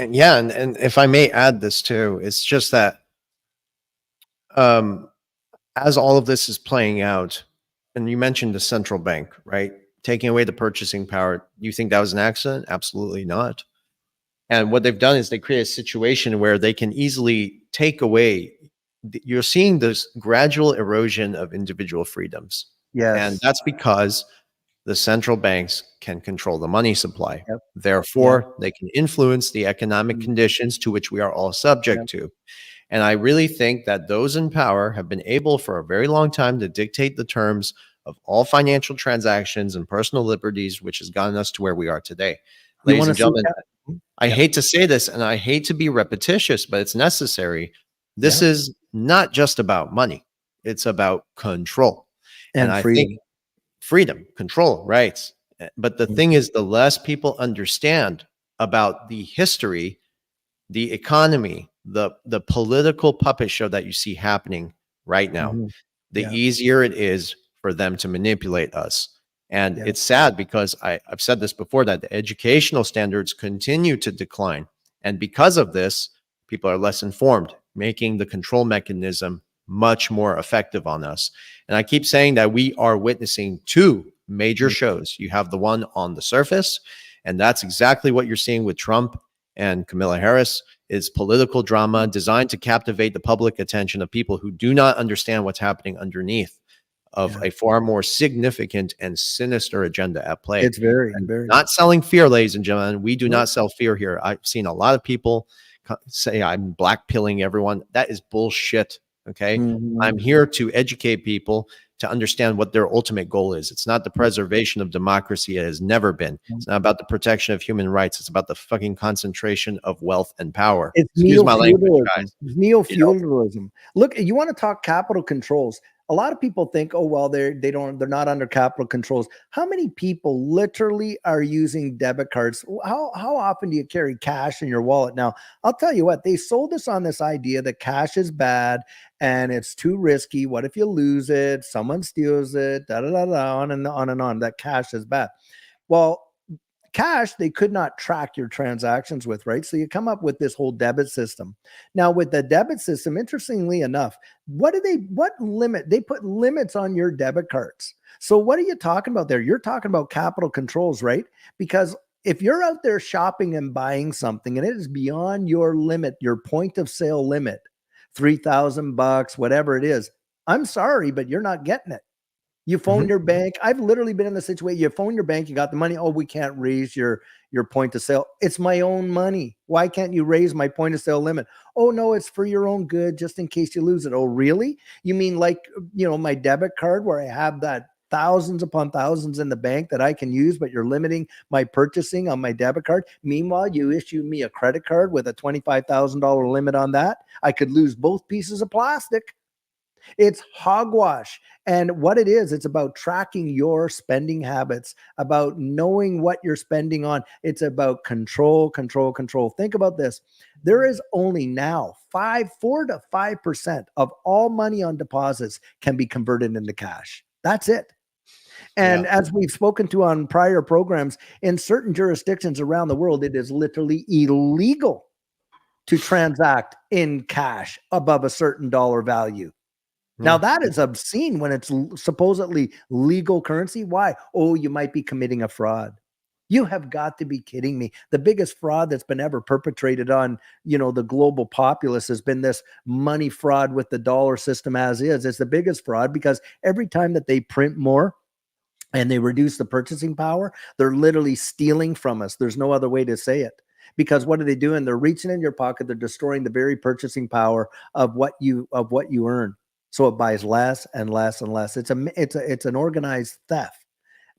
And yeah, and if I may add this too, it's just that as all of this is playing out, and you mentioned the central bank, right? Taking away the purchasing power. You think that was an accident? Absolutely not. And what they've done is they create a situation where they can easily take away, you're seeing this gradual erosion of individual freedoms. And Yes. that's because the central banks can control the money supply. Yep. Therefore, they can influence the economic Mhm. conditions to which we are all subject to. And I really think that those in power have been able for a very long time to dictate the terms of all financial transactions and personal liberties, which has gotten us to where we are today. You Ladies want to and see gentlemen, that? I Yep. hate to say this and I hate to be repetitious, but it's necessary. This Yep. is not just about money, it's about control. And And I think freedom. freedom, control, rights. But the thing is, the less people understand about the history, the economy, the political puppet show that you see happening right now, Mhm. the Yeah. easier it is for them to manipulate us. And Yeah. it's sad because I've said this before, that the educational standards continue to decline. And because of this, people are less informed, making the control mechanism much more effective on us. And I keep saying that we are witnessing two major Mm. shows. You have the one on the surface, and that's exactly what you're seeing with Trump and Kamala Harris, is political drama designed to captivate the public attention of people who do not understand what's happening underneath of Yeah. a far more significant and sinister agenda at play. It's very, And very. not selling fear, ladies and gentlemen. We do Nope. not sell fear here. I've seen a lot of people say I'm black pilling everyone. That is bullshit. Okay. Mhm. I'm here to educate people to understand what their ultimate goal is. It's not the preservation of democracy. It has never been. It's not about the protection of human rights. It's about the fucking concentration of wealth and power. It's Excuse my language, neo-feudalism. guys. It's You know, neo-feudalism. Look, you want to talk capital controls. A lot of people think, oh, well, they're not under capital controls. How many people literally are using debit cards? How often do you carry cash in your wallet? Now, I'll tell you what, they sold us on this idea that cash is bad and it's too risky. What if you lose it? Someone steals it, da da da da, on and on and on. That cash is bad. Well, cash they could not track your transactions with, right? So you come up with this whole debit system. Now with the debit system, interestingly enough, what limit? They put limits on your debit cards. So what are you talking about there? You're talking about capital controls, right? Because if you're out there shopping and buying something and it is beyond your limit, your point of sale limit, $3,000, whatever it is, I'm sorry, but you're not getting it. You phone your bank. I've literally been in the situation. You phone your bank, you got the money. Oh, we can't raise your point of sale. It's my own money. Why can't you raise my point of sale limit? Oh, no, it's for your own good, just in case you lose it. Oh, really? You mean like, my debit card where I have that thousands upon thousands in the bank that I can use, but you're limiting my purchasing on my debit card. Meanwhile, you issue me a credit card with a $25,000 limit on that. I could lose both pieces of plastic. It's hogwash. And what it is, it's about tracking your spending habits, about knowing what you're spending on. It's about control, control, control. Think about this. There is only now 4 to 5% of all money on deposits can be converted into cash. That's it. And Yeah. as we've spoken to on prior programs, in certain jurisdictions around the world, it is literally illegal to transact in cash above a certain dollar value. Now that is obscene when it's supposedly legal currency. Why? Oh, you might be committing a fraud. You have got to be kidding me. The biggest fraud that's been ever perpetrated on, the global populace has been this money fraud with the dollar system as is. It's the biggest fraud because every time that they print more and they reduce the purchasing power, they're literally stealing from us. There's no other way to say it. Because what are they doing? They're reaching in your pocket. They're destroying the very purchasing power of what you earn. So it buys less and less and less. It's an organized theft.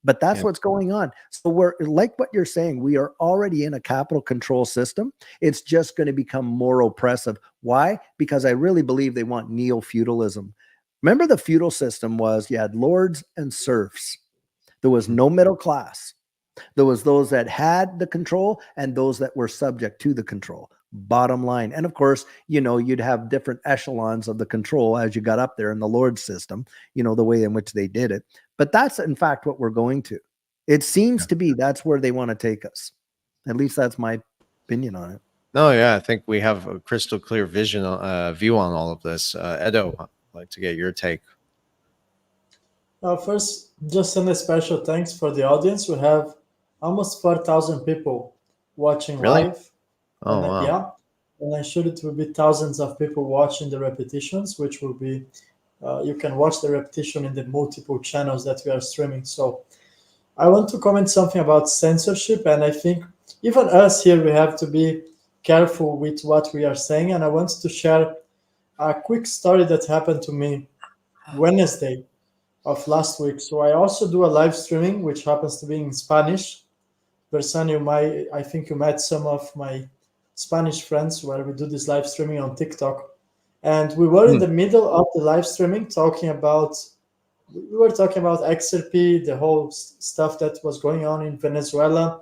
But that's Yeah. what's going on. So we're like what you're saying, we are already in a capital control system. It's just going to become more oppressive. Why? Because I really believe they want neo-feudalism. Remember the feudal system was you had lords and serfs. There was no middle class. There was those that had the control and those that were subject to the control. Bottom line. And of course, you'd have different echelons of the control as you got up there in the Lord system, the way in which they did it. But that's in fact what we're going to. It seems to be that's where they want to take us. At least that's my opinion on it. No, yeah, I think we have a crystal clear view on all of this. Edo, I'd like to get your take. First, just send a special thanks for the audience. We have almost 4,000 people watching Really? live. Oh, And wow. yeah, and I'm sure it will be thousands of people watching the repetitions, which will be, you can watch the repetition in the multiple channels that we are streaming. So I want to comment something about censorship. And I think even us here, we have to be careful with what we are saying. And I want to share a quick story that happened to me Wednesday of last week. So I also do a live streaming, which happens to be in Spanish. Versan, I think you met some of my Spanish friends where we do this live streaming on TikTok. And we were in the middle of the live streaming we were talking about XRP, the whole stuff that was going on in Venezuela.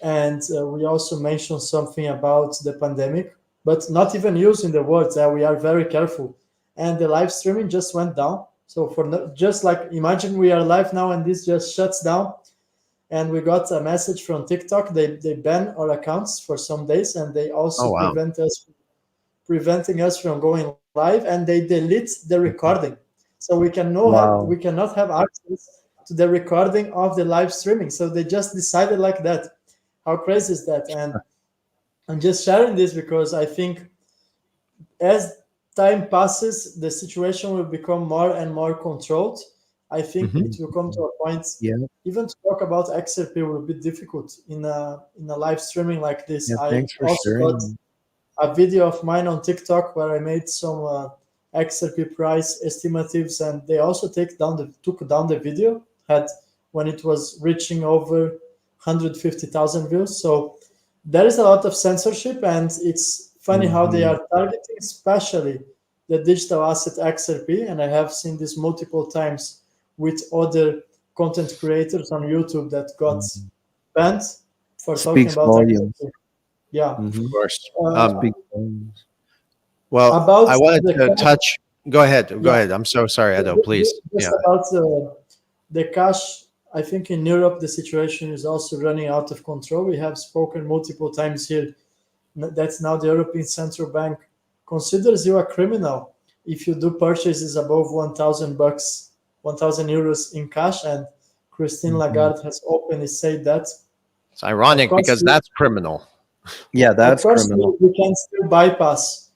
And we also mentioned something about the pandemic, but not even using the words. We are very careful. And the live streaming just went down. So just like imagine we are live now and this just shuts down. And we got a message from TikTok. They ban our accounts for some days, and they also Oh, wow. preventing us from going live, and they delete the recording. So we Wow. cannot have access to the recording of the live streaming. So they just decided like that. How crazy is that? And I'm just sharing this because I think as time passes, the situation will become more and more controlled. I think Mhm. it will come to a point. Yeah. Even to talk about XRP will be difficult in a live streaming like this. Yeah. I Thanks for also got sharing. a video of mine on TikTok where I made some XRP price estimatives, and they also took down the video had when it was reaching over 150,000 views. So there is a lot of censorship, and it's funny how they are targeting, especially the digital asset XRP. And I have seen this multiple times with other content creators on YouTube that got banned for talking Speaks about volumes. XRP. Yeah. Of course. Speaks volumes. Well, About I wanted the to touch. Go ahead. Go yeah, ahead. I'm so sorry, Edo. Please. just Yeah. about the cash. I think in Europe the situation is also running out of control. We have spoken multiple times here. That's now the European Central Bank considers you a criminal if you do purchases above $1,000, 1,000 euros in cash. And Christine Lagarde has openly said that. It's Of ironic course, because that's criminal. Yeah, that's criminal. we can still bypass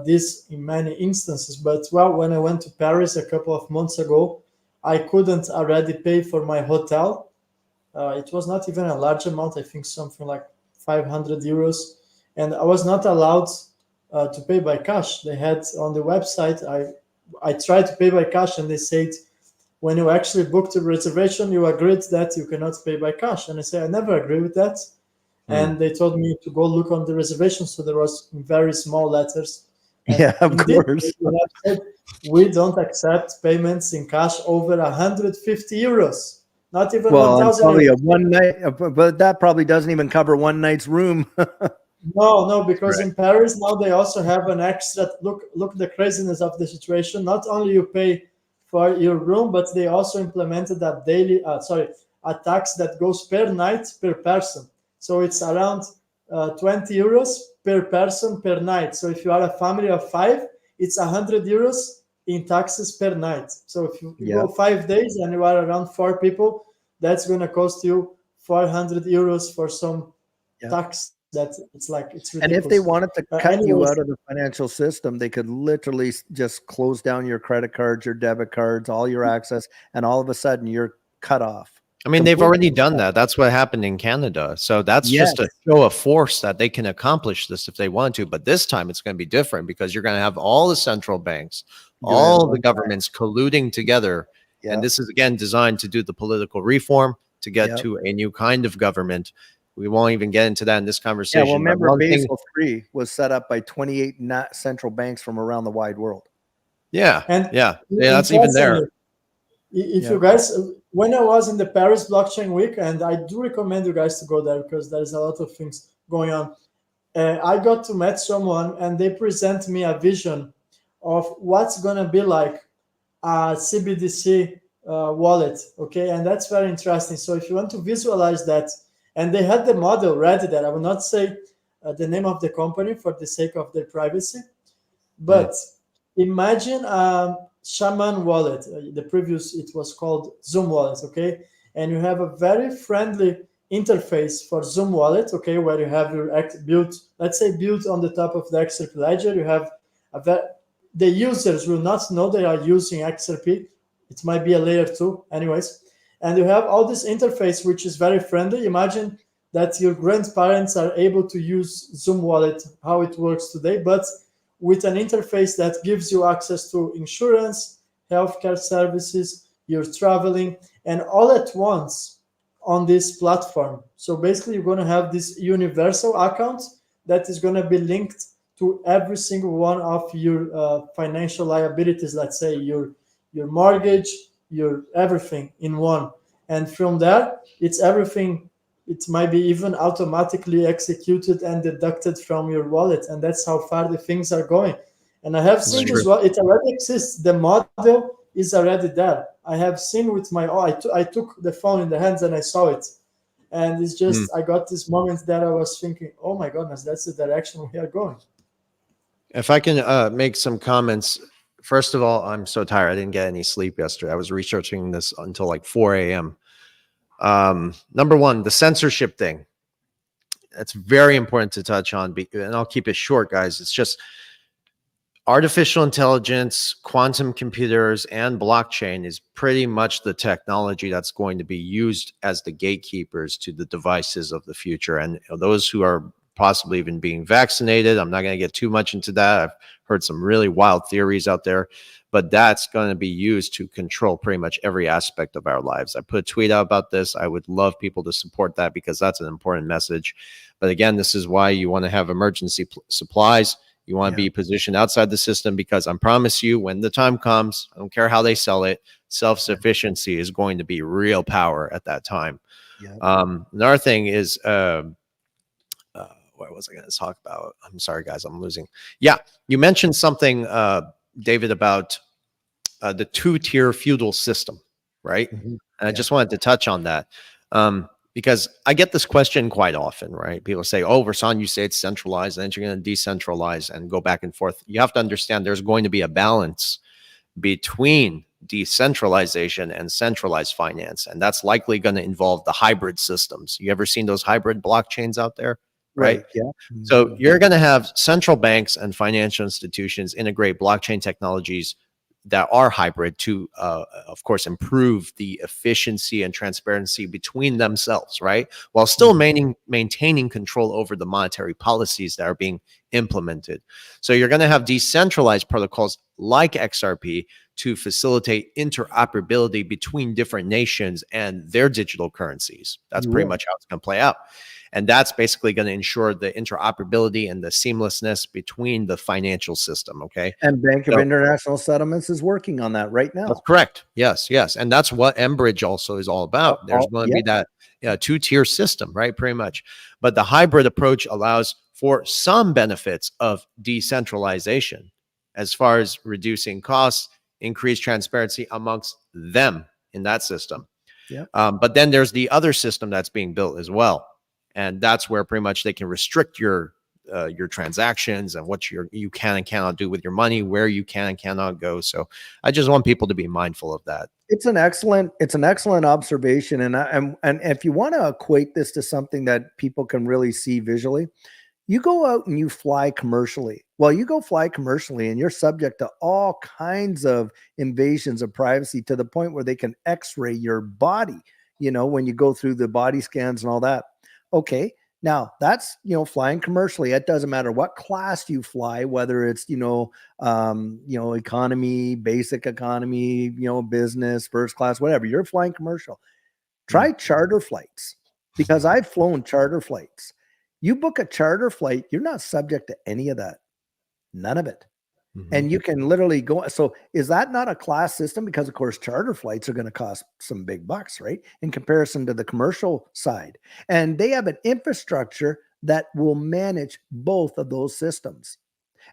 this in many instances. But well, when I went to Paris a couple of months ago, I couldn't already pay for my hotel. It was not even a large amount. I think something like 500 euros, and I was not allowed to pay by cash. They had on the website. I tried to pay by cash, and they said when you actually booked a reservation, you agreed that you cannot pay by cash. And I said I never agree with that. And they told me to go look on the reservation. So there was very small letters. And Yeah, of indeed, course. they have said, we don't accept payments in cash over 150 euros, not even Well, and 1,000 probably a euros. one night, but that probably doesn't even cover one night's room. No, because Right. in Paris now they also have an extra look the craziness of the situation. Not only you pay for your room, but they also implemented a tax that goes per night per person. So it's around 20 euros per person per night. So if you are a family of five, it's 100 euros in taxes per night. So if you Yeah. go 5 days and you are around four people, that's going to cost you 400 euros for some Yeah. tax. That it's ridiculous. And if they wanted to cut you anyways, out of the financial system, they could literally just close down your credit cards, your debit cards, all your access, and all of a sudden you're cut off. I mean, they've already Completely. done that. That's what happened in Canada. So that's Yes. just a show of force that they can accomplish this if they want to. But this time it's going to be different because you're going to have all the central banks, Doing it at all the one time. governments colluding together. Yeah. And this is, again, designed to do the political reform to get Yep. to a new kind of government. We won't even get into that in this Yeah, conversation. well, but remember, one thing- Basel III was set up by 28 central banks from around the wide world. yeah, and yeah, that's even there. If Yeah. you guys, when I was in the Paris Blockchain Week, and I do recommend you guys to go there because there's a lot of things going on. I got to meet someone, and they present me a vision of what's gonna be like a CBDC wallet. Okay, and that's very interesting. So if you want to visualize that, and they had the model ready there. I will not say the name of the company for the sake of their privacy. But imagine Shaman wallet. The previous, it was called Zoom wallet, okay? And you have a very friendly interface for Zoom wallet, okay, where you have your built, let's say built on the top of the XRP ledger. You have the users will not know they are using XRP. It might be a layer 2 anyways. And you have all this interface, which is very friendly. Imagine that your grandparents are able to use Zoom wallet, how it works today, but with an interface that gives you access to insurance, healthcare services, you're traveling, and all at once on this platform. So basically, you're going to have this universal account that is going to be linked to every single one of your financial liabilities, let's say your mortgage, your everything in one. And from there, it's everything. It might be even automatically executed and deducted from your wallet. And that's how far the things are going. And I have seen this, it already exists. The model is already there. I have seen with my, I took the phone in the hands and I saw it. And it's just, I got this moment that I was thinking, oh my goodness, that's the direction we are going. If I can make some comments. First of all, I'm so tired. I didn't get any sleep yesterday. I was researching this until like 4 a.m. Number one, the censorship thing. That's very important to touch on, and I'll keep it short, guys. It's just artificial intelligence, quantum computers, and blockchain is pretty much the technology that's going to be used as the gatekeepers to the devices of the future. And those who are possibly even being vaccinated, I'm not going to get too much into that. I've heard some really wild theories out there, but that's going to be used to control pretty much every aspect of our lives. I put a tweet out about this. I would love people to support that because that's an important message. But again, this is why you want to have emergency supplies. You want to be positioned outside the system, because I promise you, when the time comes, I don't care how they sell it, self-sufficiency is going to be real power at that time. Another thing is, what was I going to talk about? I'm sorry, guys, I'm losing. Yeah, you mentioned something, David, about the two-tier feudal system, right? And I just wanted to touch on that. Because I get this question quite often, right? People say, oh, Versan, you say it's centralized, and then you're going to decentralize and go back and forth. You have to understand there's going to be a balance between decentralization and centralized finance. And that's likely going to involve the hybrid systems. You ever seen those hybrid blockchains out there? Right. Yeah. So you're going to have central banks and financial institutions integrate blockchain technologies that are hybrid to, of course, improve the efficiency and transparency between themselves, right? While still maintaining control over the monetary policies that are being implemented. So you're going to have decentralized protocols like XRP to facilitate interoperability between different nations and their digital currencies. That's pretty much how it's going to play out. And that's basically going to ensure the interoperability and the seamlessness between the financial system, okay? And Bank of International Settlements is working on that right now. That's correct. Yes, yes. And that's what Enbridge also is all about. There's going to be that two-tier system, right? Pretty much. But the hybrid approach allows for some benefits of decentralization as far as reducing costs, increased transparency amongst them in that system. But then there's the other system that's being built as well. And that's where pretty much they can restrict your transactions and what you can and cannot do with your money, where you can and cannot go. So I just want people to be mindful of that. It's an excellent observation. And if you want to equate this to something that people can really see visually, you go out and you fly commercially. Well, you go fly commercially and you're subject to all kinds of invasions of privacy to the point where they can x-ray your body, when you go through the body scans and all that. Okay. Now that's, flying commercially. It doesn't matter what class you fly, whether it's, economy, basic economy, business, first class, whatever. You're flying commercial. Try charter flights, because I've flown charter flights. You book a charter flight, you're not subject to any of that. None of it. And you can literally go. So is that not a class system? Because of course, charter flights are going to cost some big bucks, right? In comparison to the commercial side. And they have an infrastructure that will manage both of those systems.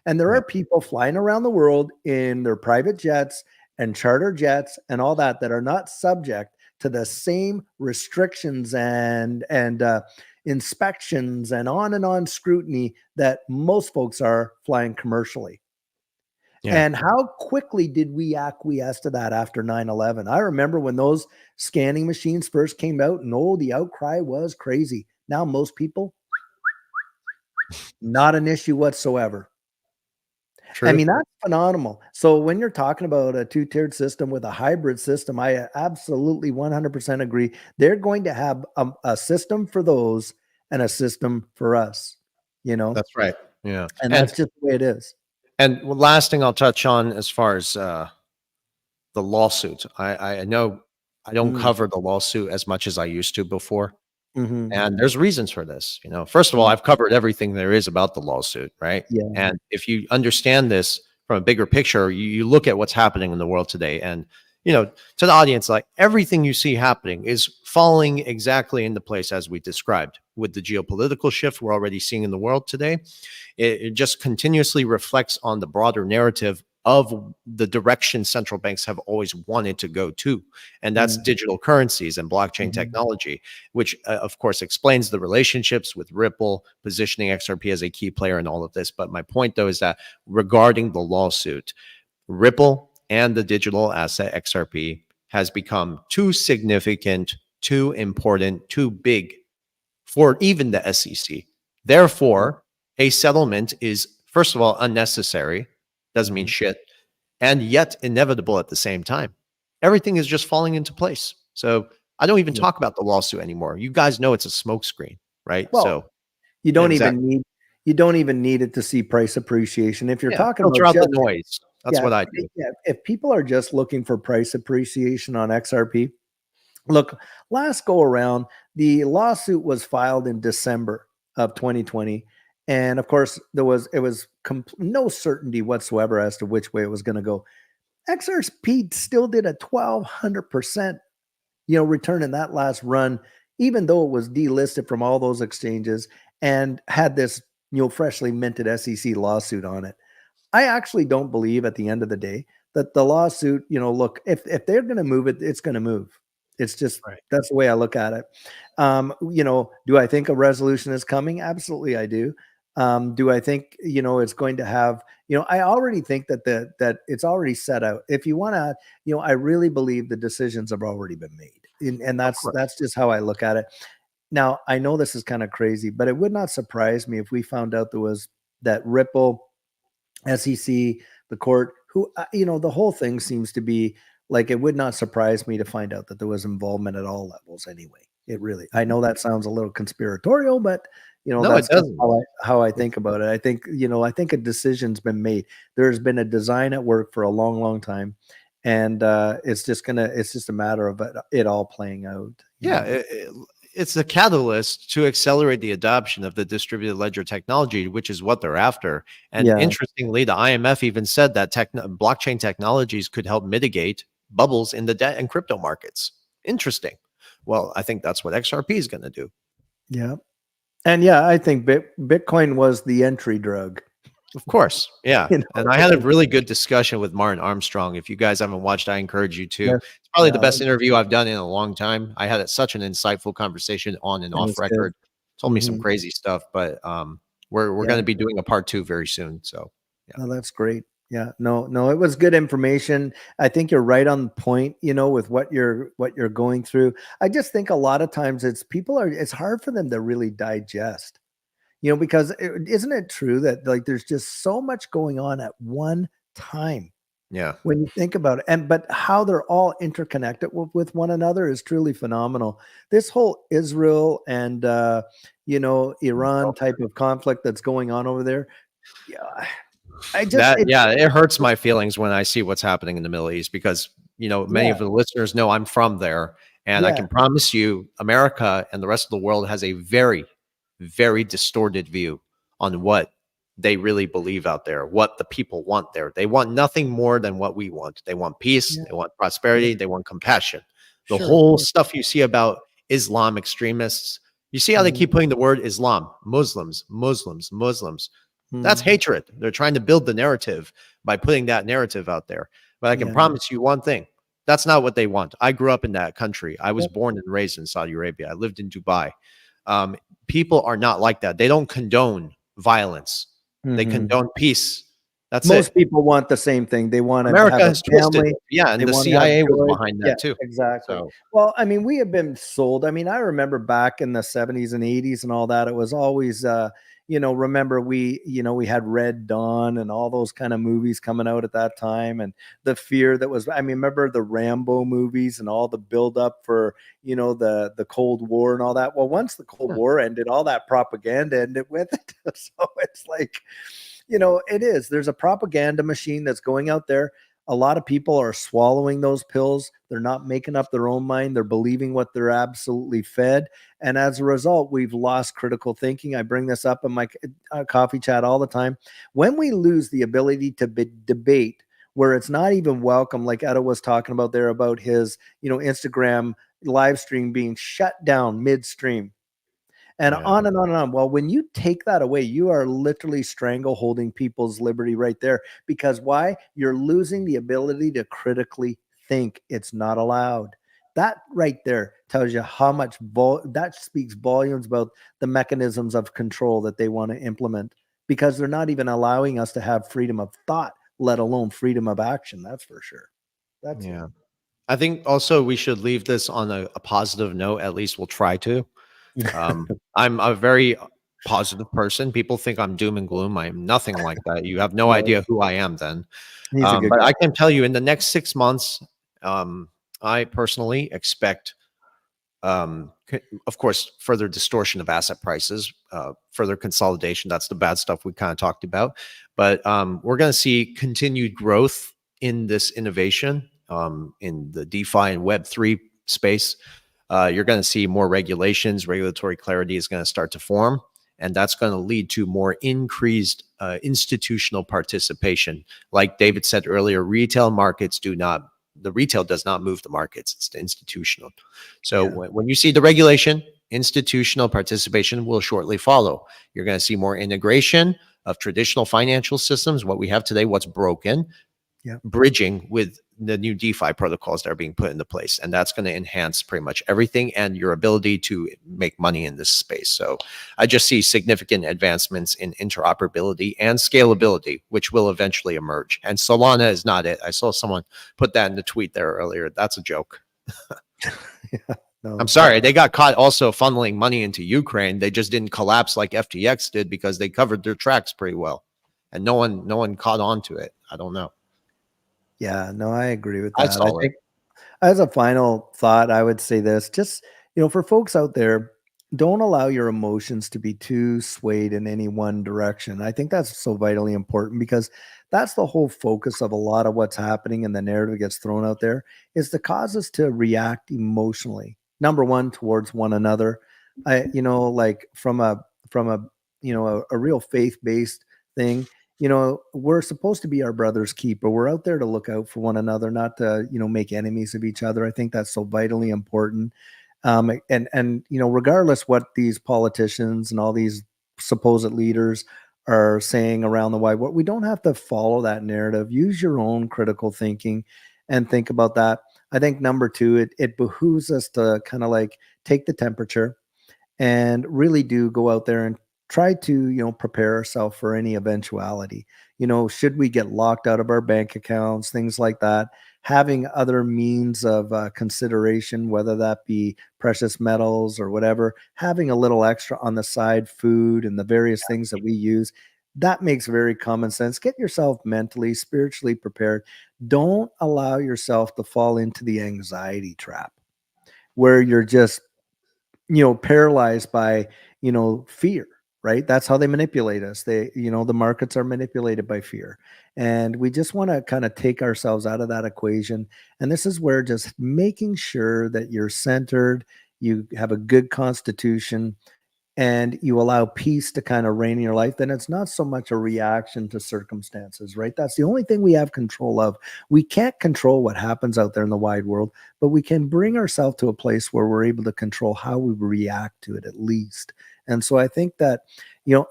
And there are people flying around the world in their private jets and charter jets and all that are not subject to the same restrictions and inspections and on scrutiny that most folks are flying commercially. Yeah. And how quickly did we acquiesce to that after 9/11? I remember when those scanning machines first came out, and the outcry was crazy. Now most people, not an issue whatsoever. I True. mean, that's phenomenal. So when you're talking about a two-tiered system with a hybrid system, I absolutely 100% agree. They're going to have a system for those and a system for us, That's right. Yeah. and that's just the way it is. And last thing I'll touch on as far as the lawsuit. I know I don't cover the lawsuit as much as I used to before. Mm-hmm. And there's reasons for this. First of all, I've covered everything there is about the lawsuit, right? Yeah. And if you understand this from a bigger picture, you look at what's happening in the world today. And, to the audience, like everything you see happening is falling exactly into place as we described with the geopolitical shift we're already seeing in the world today. It just continuously reflects on the broader narrative of the direction central banks have always wanted to go to. And that's digital currencies and blockchain technology, which of course explains the relationships with Ripple, positioning XRP as a key player in all of this. But my point though is that regarding the lawsuit, Ripple and the digital asset XRP has become too significant, too important, too big for even the SEC. Therefore, a settlement is, first of all, unnecessary, doesn't mean shit, and yet inevitable at the same time. Everything is just falling into place. So I don't even talk about the lawsuit anymore. You guys know it's a smokescreen, right? Well, so you don't exactly. you don't even need it to see price appreciation. If you're talking Filter about out the noise. That's what I do. If people are just looking for price appreciation on XRP, look, last go around, the lawsuit was filed in December of 2020. And of course, it was no certainty whatsoever as to which way it was going to go. XRP still did a 1,200%, return in that last run, even though it was delisted from all those exchanges and had this, freshly minted SEC lawsuit on it. I actually don't believe at the end of the day that the lawsuit, look, if they're going to move it, it's going to move. It's just, that's the way I look at it. Do I think a resolution is coming? Absolutely, I do. Do I think, it's going to have, I already think that it's already set out. If you want to, I really believe the decisions have already been made. And that's just how I look at it. Now, I know this is kind of crazy, but it would not surprise me if we found out there was that Ripple, SEC, the court, who, the whole thing seems to be like, it would not surprise me to find out that there was involvement at all levels anyway. I know that sounds a little conspiratorial, but that's how I think about it. I think, I think a decision's been made. There's been a design at work for a long, long time. And it's just a matter of it all playing out. It's a catalyst to accelerate the adoption of the distributed ledger technology, which is what they're after. And interestingly, the IMF even said that blockchain technologies could help mitigate bubbles in the debt and crypto markets. Interesting. Well, I think that's what XRP is going to do. Yeah. And I think Bitcoin was the entry drug. Of course. Yeah. And I had a really good discussion with Martin Armstrong. If you guys haven't watched, I encourage you to. Yeah. It's probably the best interview I've done in a long time. I had such an insightful conversation on and off record. Told me some crazy stuff, but we're going to be doing a part 2 very soon. So yeah. Oh, that's great. Yeah, no, it was good information. I think you're right on point, with what you're going through. I just think a lot of times it's hard for them to really digest. Because isn't it true that like there's just so much going on at one time? Yeah. When you think about it, but how they're all interconnected with one another is truly phenomenal. This whole Israel and Iran type of conflict that's going on over there. Yeah. It hurts my feelings when I see what's happening in the Middle East because, many of the listeners know I'm from there. And I can promise you, America and the rest of the world has a very, very distorted view on what they really believe out there, what the people want there. They want nothing more than what we want. They want peace. They want prosperity. They want compassion. The whole stuff you see about Islam extremists, you see how they keep putting the word Islam, Muslims. That's hatred. They're trying to build the narrative by putting that narrative out there. But I can promise you one thing. That's not what they want. I grew up in that country. I was born and raised in Saudi Arabia. I lived in Dubai. People are not like that. They don't condone violence. They condone peace. That's Most it. people want the same thing. They want to America have a has twisted family. it. Yeah, They and the want to have CIA was joy. behind Yeah, that too. exactly. So Well, I mean, we have been sold. I mean, I remember back in the 70s and 80s and all that, it was always, remember we had Red Dawn and all those kind of movies coming out at that time, and the fear that was, I mean, remember the Rambo movies and all the build up for, the Cold War and all that. Well, once the Cold War ended, all that propaganda ended with it. So it's like, there's a propaganda machine that's going out there. A lot of people are swallowing those pills. They're not making up their own mind. They're believing what they're absolutely fed. And as a result, we've lost critical thinking. I bring this up in my coffee chat all the time. When we lose the ability to debate, where it's not even welcome, like Etta was talking about there about his, Instagram live stream being shut down midstream. And on and on and on. Well, when you take that away, you are literally strangleholding people's liberty right there. Because why? You're losing the ability to critically think. It's not allowed. That right there tells you how much that speaks volumes about the mechanisms of control that they want to implement, because they're not even allowing us to have freedom of thought, let alone freedom of action. That's for sure. That's yeah. I think also we should leave this on a positive note. At least we'll try to. I'm a very positive person. People think I'm doom and gloom. I am nothing like that. You have no idea who I am then. He's a good But guy. I can tell you in the next 6 months, I personally expect, of course, further distortion of asset prices, further consolidation. That's the bad stuff we kind of talked about. But we're going to see continued growth in this innovation in the DeFi and Web3 space. You're going to see more regulations. Regulatory clarity is going to start to form, and that's going to lead to more increased institutional participation. Like David said earlier, retail markets the retail does not move the markets. It's the institutional. So when you see the regulation, institutional participation will shortly follow. You're going to see more integration of traditional financial systems, what we have today, what's broken, bridging with the new DeFi protocols that are being put into place. And that's going to enhance pretty much everything and your ability to make money in this space. So I just see significant advancements in interoperability and scalability, which will eventually emerge. And Solana is not it. I saw someone put that in the tweet there earlier. That's a joke. I'm sorry. They got caught also funneling money into Ukraine. They just didn't collapse like FTX did because they covered their tracks pretty well. And no one caught on to it. I don't know. Yeah, no, I agree with that. I think as a final thought, I would say this, just, for folks out there, don't allow your emotions to be too swayed in any one direction. I think that's so vitally important, because that's the whole focus of a lot of what's happening, and the narrative gets thrown out there is to cause us to react emotionally. Number one, towards one another. Like from a real faith-based thing. We're supposed to be our brother's keeper. We're out there to look out for one another, not to, make enemies of each other. I think that's so vitally important. Regardless what these politicians and all these supposed leaders are saying around the wide world, we don't have to follow that narrative. Use your own critical thinking and think about that. I think number two, it behooves us to kind of like take the temperature and really do go out there and try to, prepare ourselves for any eventuality. Should we get locked out of our bank accounts, things like that, having other means of consideration, whether that be precious metals or whatever, having a little extra on the side, food and the various things that we use, that makes very common sense. Get yourself mentally, spiritually prepared. Don't allow yourself to fall into the anxiety trap where you're just paralyzed by, fear, right? That's how they manipulate us. The markets are manipulated by fear. And we just want to kind of take ourselves out of that equation. And this is where just making sure that you're centered, you have a good constitution, and you allow peace to kind of reign in your life, then it's not so much a reaction to circumstances, right? That's the only thing we have control of. We can't control what happens out there in the wide world, but we can bring ourselves to a place where we're able to control how we react to it, at least. And so I think that,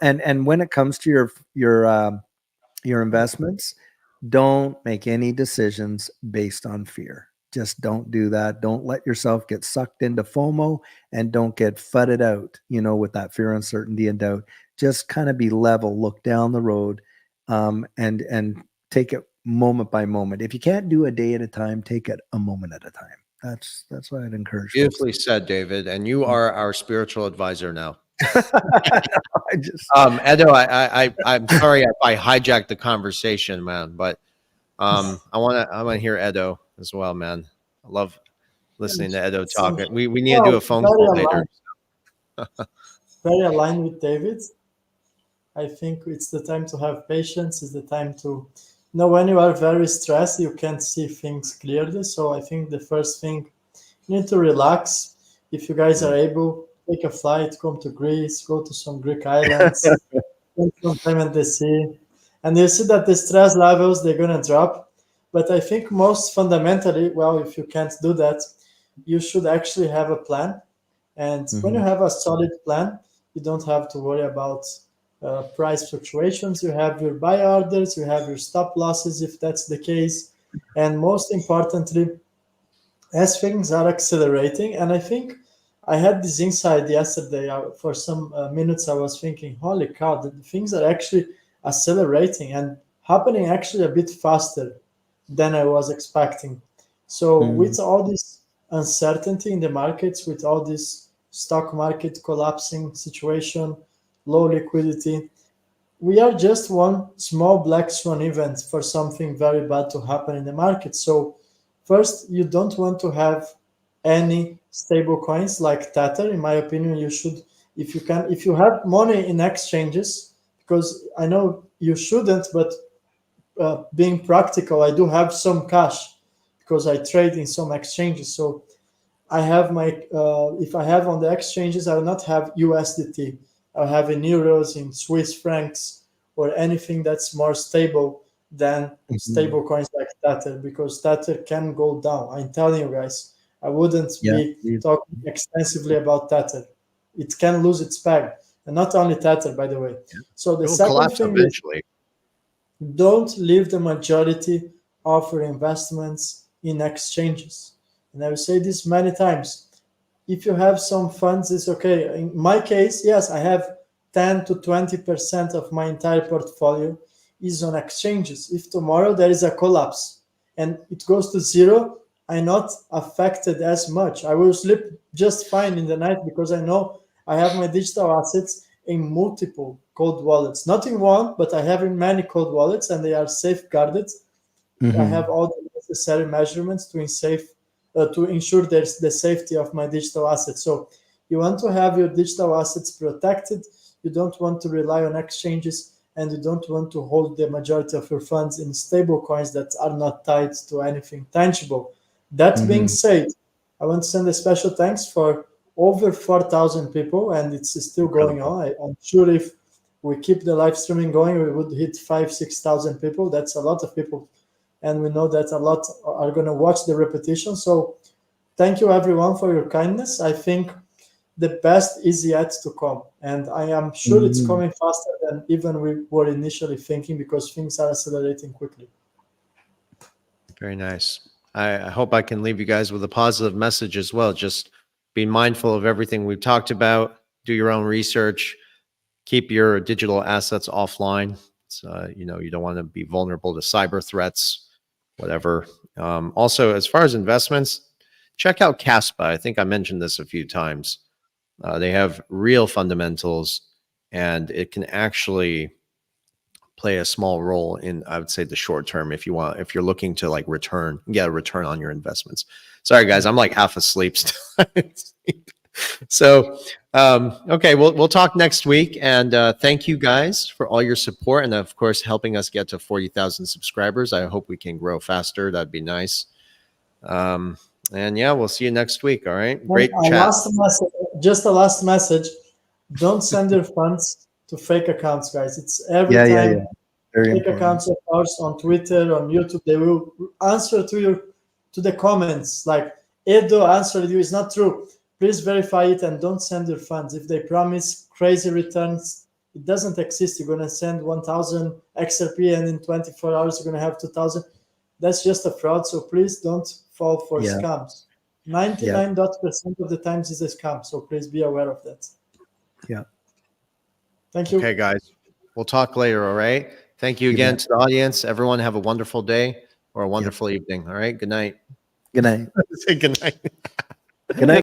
and when it comes to your investments, don't make any decisions based on fear. just don't do that. Don't let yourself get sucked into FOMO, and don't get fudded out, with that fear, uncertainty, and doubt. Just kind of be level, look down the road, and take it moment by moment. If you can't do a day at a time, take it a moment at a time. That's what I'd encourage. Beautifully said, David. And you are our spiritual advisor now. I just Edo, I'm sorry if I hijacked the conversation, man, but I want to hear Edo as well, man. I love listening to Edo talk. We need to do a phone call later. Very aligned with David. I think it's the time to have patience. It's the time to when you are very stressed, you can't see things clearly. So I think the first thing, you need to relax. If you guys are able, take a flight, come to Greece, go to some Greek islands, spend some time at the sea, and you see that the stress levels, they're going to drop. But I think most fundamentally, well, if you can't do that, you should actually have a plan. And when you have a solid plan, you don't have to worry about price fluctuations. You have your buy orders, you have your stop losses if that's the case. And most importantly, as things are accelerating, and I think I had this insight yesterday. For some minutes, I was thinking, holy cow, the things are actually accelerating and happening actually a bit faster than I was expecting. So with all this uncertainty in the markets, with all this stock market collapsing situation, low liquidity, we are just one small black swan event for something very bad to happen in the market. So first, you don't want to have any stable coins like Tether. In my opinion, you should, if you have money in exchanges, because I know you shouldn't, but being practical, I do have some cash because I trade in some exchanges. So I have if I have on the exchanges, I will not have USDT. I'll have in euros, in Swiss francs, or anything that's more stable than stable coins like Tether, because Tether can go down. I'm telling you guys, I wouldn't be talking extensively about Tether. It can lose its peg. And not only Tether, by the way. So the second thing eventually. Don't leave the majority of your investments in exchanges. And I will say this many times. If you have some funds, it's okay. In my case, yes, I have 10 to 20% of my entire portfolio is on exchanges. If tomorrow there is a collapse and it goes to zero, I'm not affected as much. I will sleep just fine in the night because I know I have my digital assets in multiple cold wallets. Not in one, but I have in many cold wallets, and they are safeguarded. I have all the necessary measurements to ensure there's the safety of my digital assets. So you want to have your digital assets protected. You don't want to rely on exchanges, and you don't want to hold the majority of your funds in stable coins that are not tied to anything tangible. That being said, I want to send a special thanks for over 4,000 people, and it's still going on. I'm sure if we keep the live streaming going, we would hit 5,000-6,000 people. That's a lot of people. And we know that a lot are going to watch the repetition. So thank you, everyone, for your kindness. I think the best is yet to come. And I am sure it's coming faster than even we were initially thinking, because things are accelerating quickly. Very nice. I hope I can leave you guys with a positive message as well. Just be mindful of everything we've talked about. Do your own research. Keep your digital assets offline. You don't want to be vulnerable to cyber threats, whatever. Also, as far as investments, check out Caspa. I think I mentioned this a few times. They have real fundamentals, and it can actually play a small role in, I would say, the short term if you're looking to like get a return on your investments. Sorry, guys, I'm like half asleep still. So, okay, we'll talk next week. And thank you guys for all your support, and of course, helping us get to 40,000 subscribers. I hope we can grow faster. That'd be nice. And yeah, we'll see you next week. All right. Great chat. Just a last message. Don't send your funds to fake accounts, guys. It's every time fake accounts of ours on Twitter, on YouTube, they will answer to the comments like, Edo answered you. It's not true. Please verify it and don't send your funds. If they promise crazy returns, it doesn't exist. You're going to send 1,000 XRP and in 24 hours you're going to have 2,000. That's just a fraud. So please don't fall for Yeah. scams. 99% of the times is a scam, so please be aware of that. Yeah. Thank you. Okay, guys. We'll talk later, all right? Thank you You again bet. to the audience. Everyone have a wonderful day or a wonderful evening, all right? Good night. Good night. Say good night. Good night.